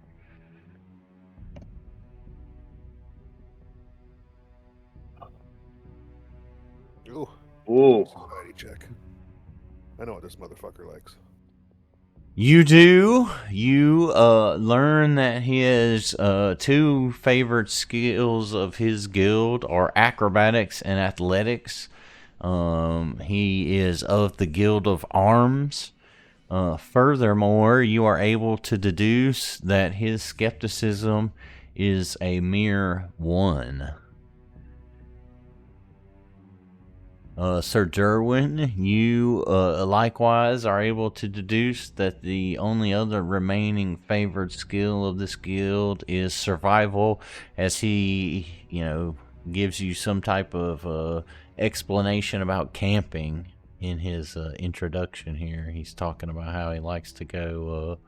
Ooh. Ooh. Society check. I know what this motherfucker likes. You do. You learn that his two favored skills of his guild are acrobatics and athletics. He is of the Guild of Arms. Furthermore, you are able to deduce that his skepticism is a mere 1. Sir Derwin, you likewise are able to deduce that the only other remaining favored skill of this guild is survival, as he, you know, gives you some type of explanation about camping in his introduction here. He's talking about how he likes to go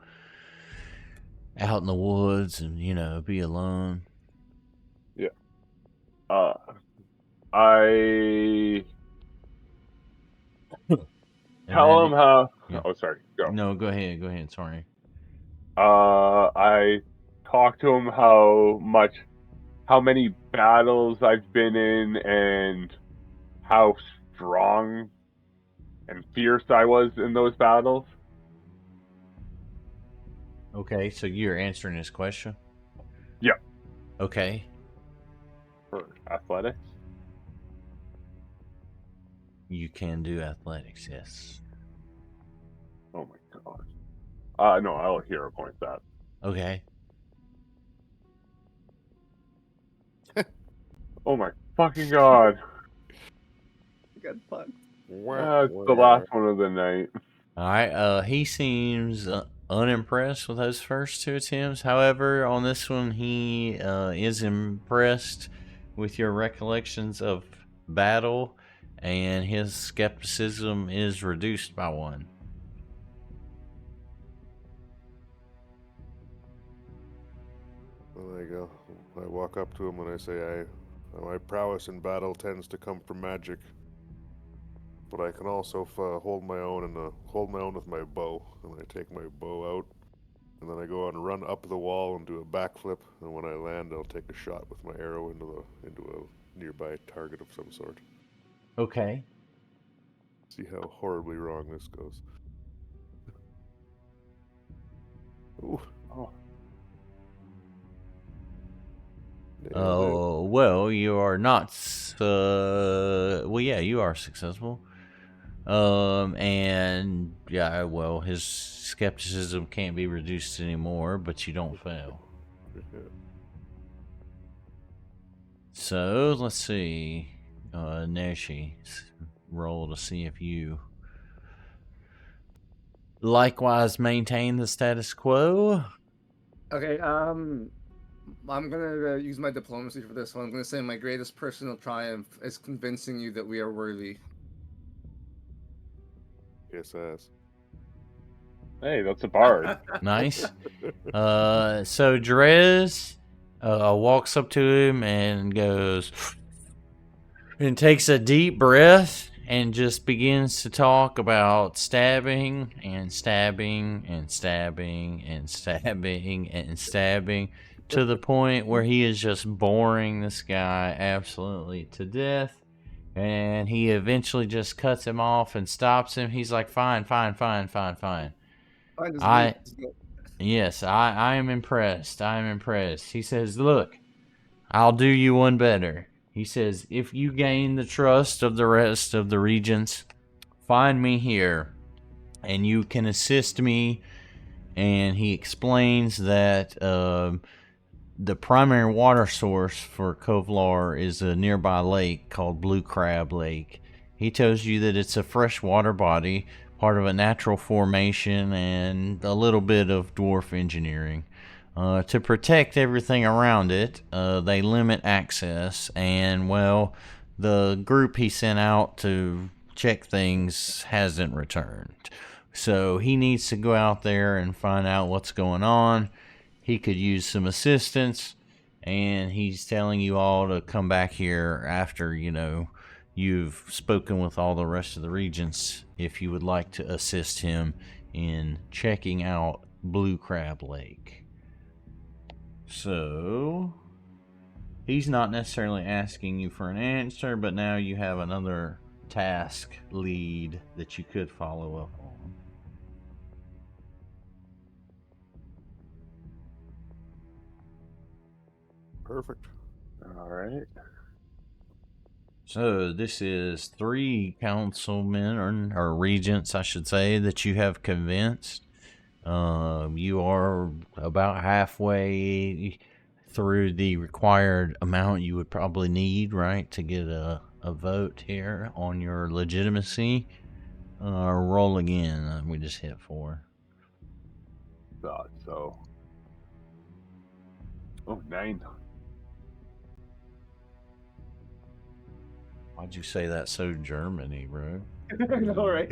out in the woods and, you know, be alone. Yeah. I tell him how. Yeah. Oh, sorry. Go. No, go ahead. Go ahead. Sorry. I talk to him how many battles I've been in, and how strong and fierce I was in those battles. Okay, so you're answering his question? Yeah. Okay. For athletics. You can do athletics, yes. Oh my god. No, I'll hero point that. Okay. Oh my fucking god. Got fucked. It's the last one of the night. Alright, he seems unimpressed with those first 2 attempts. However, on this one, he is impressed with your recollections of battle, and his skepticism is reduced by 1. Well, there you go. I walk up to him and I say, my prowess in battle tends to come from magic, but I can also hold my own with my bow. And I take my bow out, and then I go and run up the wall and do a backflip. And when I land, I'll take a shot with my arrow into a nearby target of some sort. Okay. See how horribly wrong this goes. Ooh. Oh. Oh, well, you are not. Well, yeah, you are successful. And yeah, well, his skepticism can't be reduced anymore, but you don't fail. So let's see. Neshi, roll to see if you likewise maintain the status quo. Okay, I'm gonna use my diplomacy for this one. I'm gonna say my greatest personal triumph is convincing you that we are worthy. Yes, ass. Hey, that's a bard. Nice. So Drez walks up to him and goes, and takes a deep breath and just begins to talk about stabbing and stabbing and stabbing and stabbing and stabbing to the point where he is just boring this guy absolutely to death. And he eventually just cuts him off and stops him. He's like, fine. Yes, I am impressed. I am impressed. He says, look, I'll do you one better. He says, if you gain the trust of the rest of the regents, find me here and you can assist me. And he explains that the primary water source for Kovlar is a nearby lake called Blue Crab Lake. He tells you that it's a freshwater body, part of a natural formation, and a little bit of dwarf engineering. To protect everything around it, they limit access, and well, the group he sent out to check things hasn't returned. So he needs to go out there and find out what's going on. He could use some assistance, and he's telling you all to come back here after, you've spoken with all the rest of the regents if you would like to assist him in checking out Blue Crab Lake. So, he's not necessarily asking you for an answer, but now you have another task lead that you could follow up on. Perfect. All right. So this is 3 councilmen or regents, I should say, that you have convinced. You are about halfway through the required amount you would probably need, right, to get a vote here on your legitimacy. Roll again. We just hit 4. Thought so. Oh, 9. Why'd you say that so Germany, bro? All right.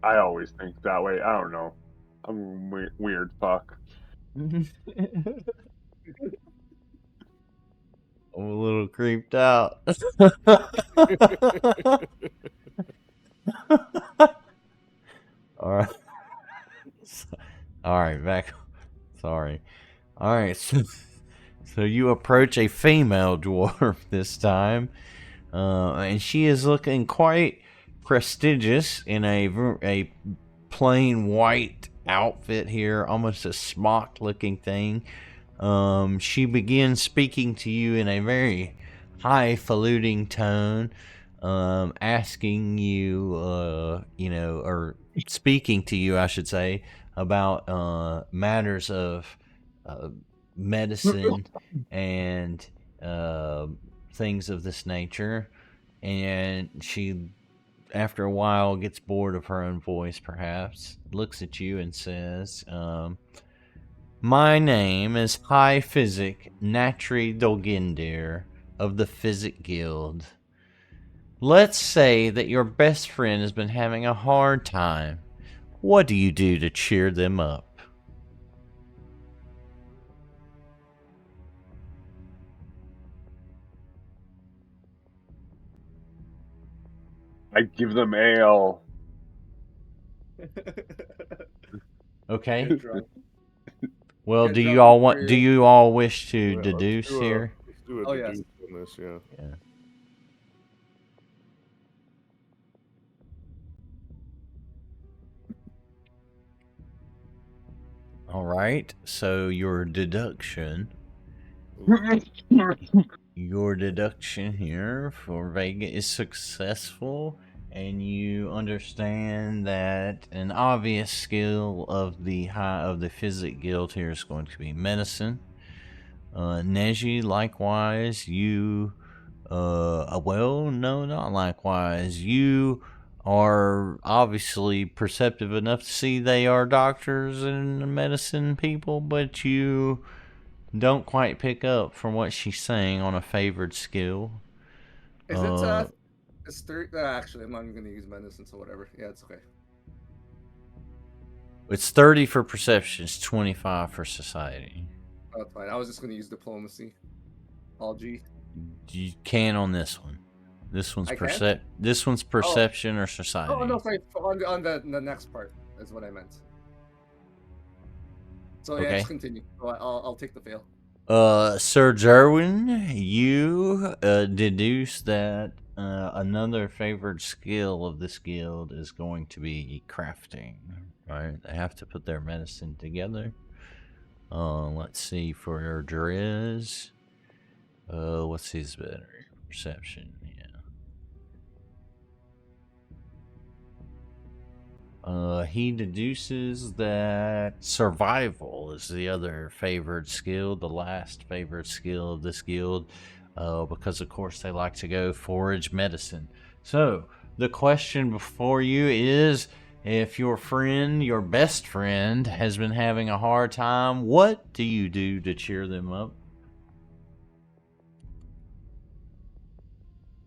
I always think that way. I don't know. I'm a weird fuck. I'm a little creeped out. All right. All right, back. Sorry. All right, so you approach a female dwarf this time, and she is looking quite prestigious in a plain white outfit here, almost a smock-looking thing. She begins speaking to you in a very highfalutin tone, asking you, or speaking to you, I should say, about matters of medicine and things of this nature. And she, after a while, gets bored of her own voice, perhaps, looks at you and says, my name is High Physic Natri Dolgindir of the Physic Guild. Let's say that your best friend has been having a hard time. What do you do to cheer them up? I give them ale. Okay. Get drunk. Well, Get do you drunk all with want? your- Do you all wish to Yeah, deduce here? Let's do a Oh, yes. deduce on this, yeah. Yeah. All right. So your deduction here for Vega is successful, and you understand that an obvious skill of the Physic Guild here is going to be medicine. Neji, likewise, you well, no, not likewise. You are obviously perceptive enough to see they are doctors and medicine people, but you don't quite pick up from what she's saying on a favored skill. Is it it's 30? Actually, I'm not even gonna use medicine, so whatever. Yeah, it's okay. It's 30 for perception, it's 25 for society. Oh, that's fine. I was just gonna use diplomacy. All G. You can on this one. This one's I can? This one's perception or society. Oh no, sorry. On the next part is what I meant. So yeah, Okay. just continue. So I'll take the fail. Sir Jerwin, you deduce that another favored skill of this guild is going to be crafting. Right? They have to put their medicine together. Let's see for your Driz. What's his better? Perception, yeah. He deduces that survival is the other favored skill, the last favored skill of this guild, because of course they like to go forage medicine. So, the question before you is, If your friend, your best friend, has been having a hard time, what do you do to cheer them up?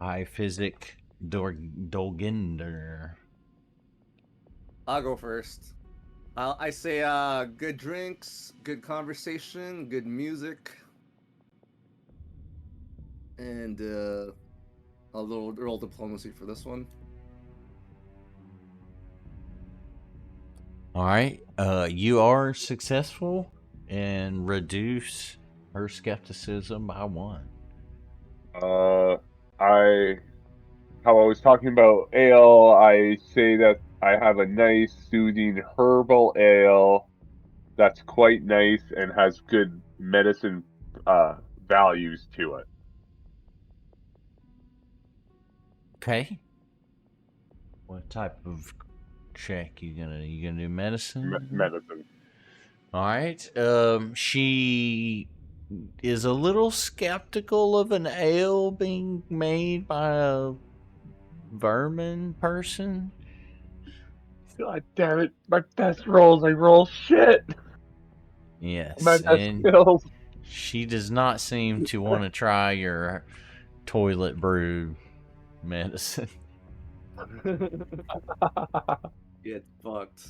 High physic Dolginder. I'll go first. I say good drinks, good conversation, good music, and a little diplomacy for this one. All right. You are successful and reduce her skepticism by 1. How I was talking about ale, I say that I have a nice, soothing herbal ale that's quite nice and has good medicine values to it. Okay. What type of check you gonna do? Medicine? Medicine. All right. She is a little skeptical of an ale being made by a vermin person. God damn it! My best rolls, I roll shit. Yes, My best and skills. she does not seem to want to try your toilet brew medicine. Get fucked.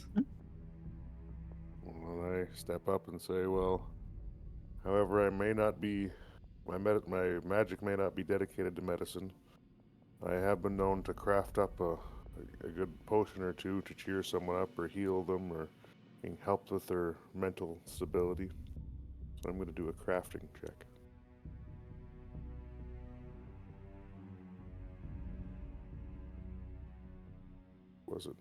Well, I step up and say, well, however, I may not be, my magic may not be dedicated to medicine. I have been known to craft up a good potion or two to cheer someone up or heal them or help with their mental stability. So I'm going to do a crafting check. Was it?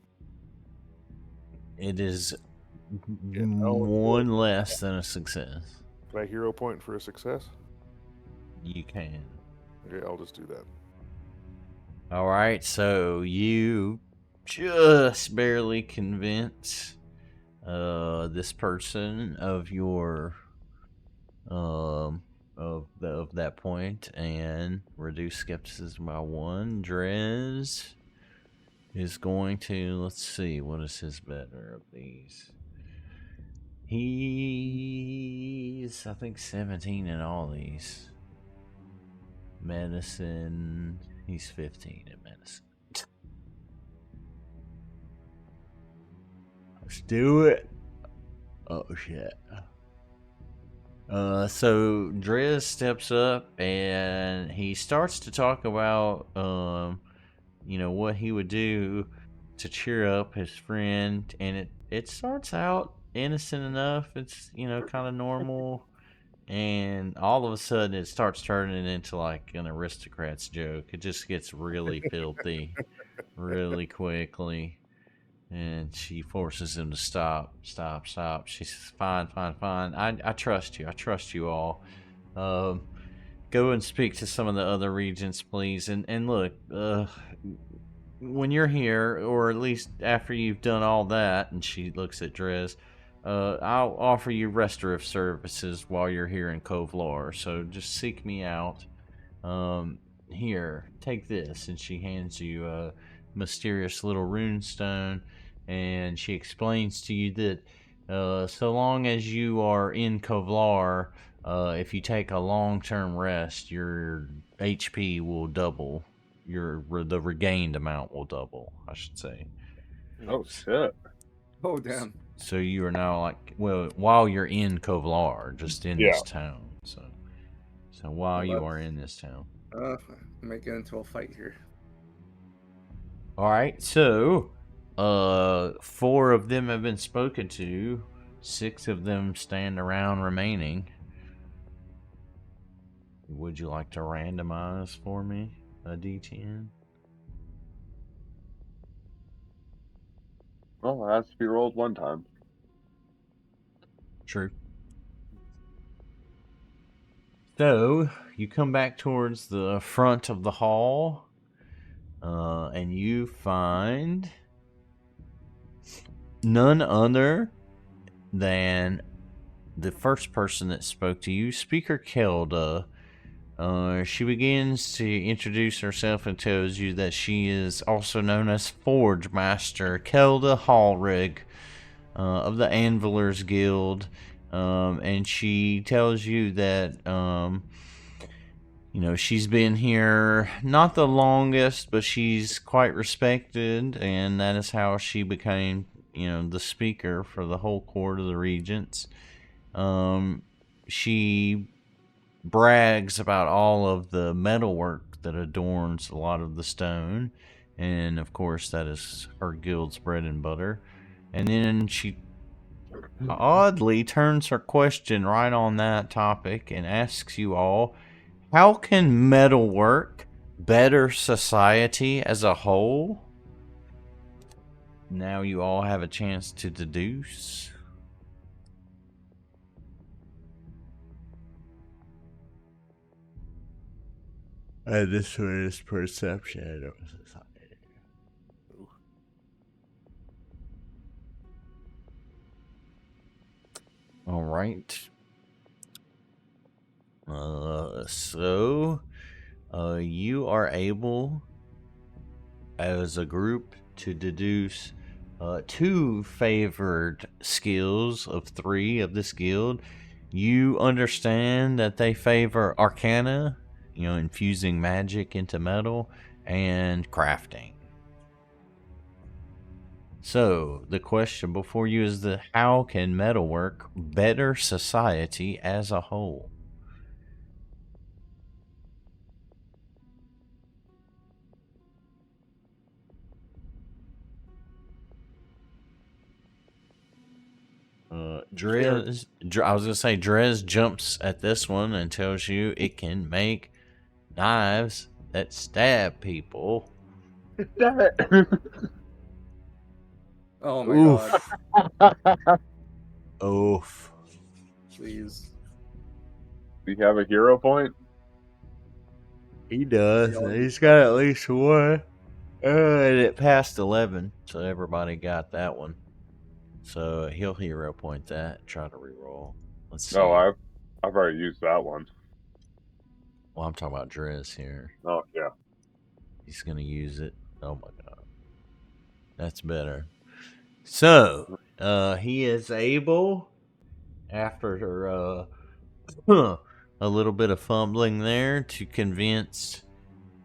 It is no. one less than a success. Can I hero point for a success? You can. Okay, I'll just do that. All right, so you just barely convince this person of your of that point and reduce skepticism by 1. Drez is going to, let's see, what is his better of these? He's, I think, 17 in all these. Medicine, he's 15 in medicine. Let's do it. Oh shit. So Drez steps up and he starts to talk about what he would do to cheer up his friend, and it starts out innocent enough. It's kind of normal, and all of a sudden it starts turning into like an aristocrat's joke. It just gets really filthy really quickly, and she forces him to stop. She says, fine. I trust you. I trust you all. Go and speak to some of the other regents, please. And look, when you're here, or at least after you've done all that, and she looks at Drez, I'll offer you restorative services while you're here in Kovlar. So just seek me out. Here, take this. And she hands you a mysterious little rune stone, and she explains to you that so long as you are in Kovlar, if you take a long-term rest, your HP will double. The regained amount will double, I should say. Oh shit. Oh damn. So you are now like, well, while you're in Kovlar, just in this town. So while you are in this town. Might get into a fight here. All right, so 4 of them have been spoken to. 6 of them stand around remaining. Would you like to randomize for me a D10? Well, it has to be rolled 1 time. True. So you come back towards the front of the hall, and you find none other than the first person that spoke to you, Speaker Kelda, She begins to introduce herself and tells you that she is also known as Forge Master Kelda Hallrig of the Anvilers Guild. And she tells you that, she's been here not the longest, but she's quite respected, and that is how she became, the speaker for the whole court of the regents. She brags about all of the metalwork that adorns a lot of the stone, and of course that is her guild's bread and butter. And then she oddly turns her question right on that topic and asks you all, how can metalwork better society as a whole? Now you all have a chance to deduce. And this one is perception of society. All right. So you are able, as a group, to deduce 2 favored skills of 3 of this guild. You understand that they favor Arcana, infusing magic into metal, and crafting. So, the question before you is how can metalwork better society as a whole? I was gonna say Drez jumps at this one and tells you it can make knives that stab people. Damn it! Oh my Oof. god. Oof. Please. Do you have a hero point? He does. Yeah. He's got at least one. And it passed 11, so everybody got that one. So he'll hero point that. Try to reroll. Let's see. No, I've already used that one. Well, I'm talking about Drez here. Oh yeah. He's gonna use it. Oh my god, that's better. So he is able, after a little bit of fumbling there, to convince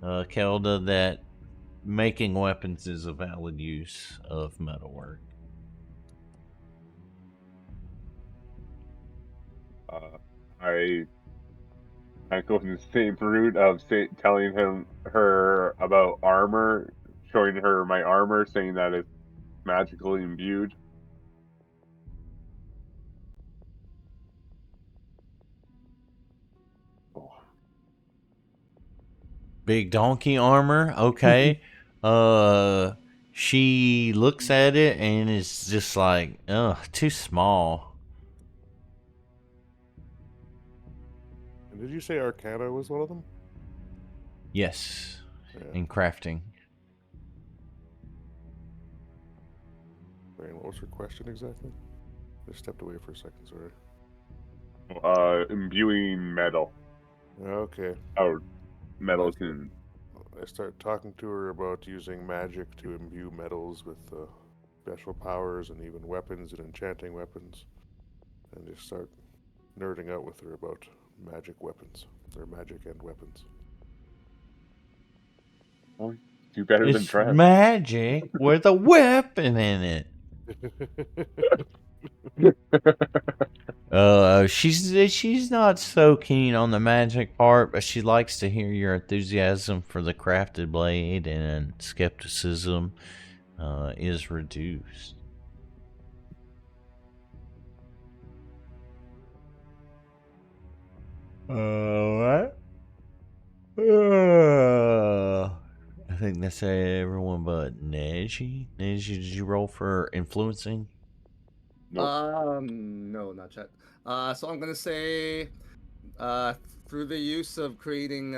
Kelda that making weapons is a valid use of metalwork. I go in the same route of telling her about armor, showing her my armor, saying that it's magically imbued. Oh. Big donkey armor, okay. She looks at it and is just like, ugh, too small. And did you say Arcana was one of them? Yes, Yeah. in crafting. Right, what was her question exactly? I stepped away for a second, sorry. Imbuing metal. Okay. Or metals in. I start talking to her about using magic to imbue metals with special powers and even weapons and enchanting weapons. And just start nerding out with her about magic weapons. Or magic and weapons. Oh, do better than It's Trev. magic with a weapon in it. She's not so keen on the magic part, but she likes to hear your enthusiasm for the crafted blade, and skepticism is reduced. What? I think that's everyone but Neji. Neji, did you roll for influencing? Nope. No, not yet. So I'm gonna say, through the use of creating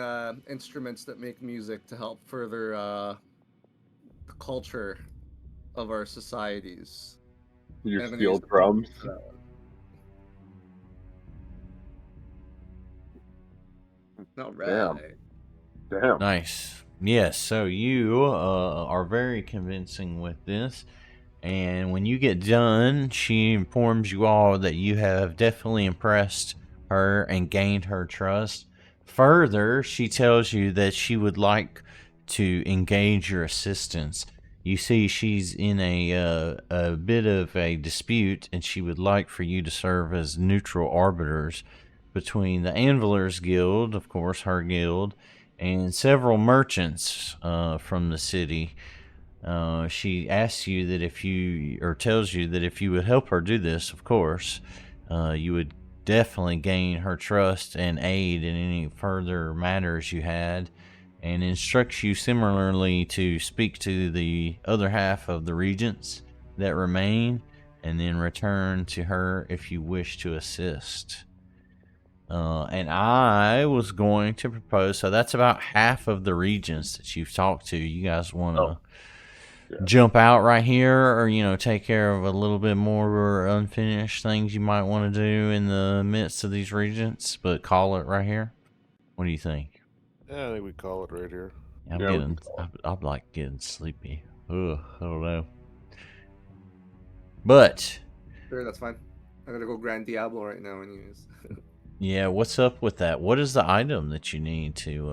instruments that make music to help further the culture of our societies. You I'm gonna steel use drums. for that one. All Damn. right. Damn. Nice. Yes, so you are very convincing with this. And when you get done, she informs you all that you have definitely impressed her and gained her trust. Further, she tells you that she would like to engage your assistance. You see, she's in a bit of a dispute, and she would like for you to serve as neutral arbiters between the Anvilers Guild, of course, her guild, and several merchants from the city. She asks you that if you, or tells you that if you would help her do this, of course, you would definitely gain her trust and aid in any further matters you had, and instructs you similarly to speak to the other half of the regents that remain, and then return to her if you wish to assist. And I was going to propose, so that's about half of the regents that you've talked to. You guys want to Yeah. jump out right here, or take care of a little bit more unfinished things you might want to do in the midst of these regents, but call it right here? What do you think? Yeah, I think we call it right here. I'm Yeah, we getting, can call I'm like getting sleepy. Ugh, I don't know. But Sure, that's fine. I'm gonna go Grand Diablo right now and use. yeah, what's up with that? What is the item that you need to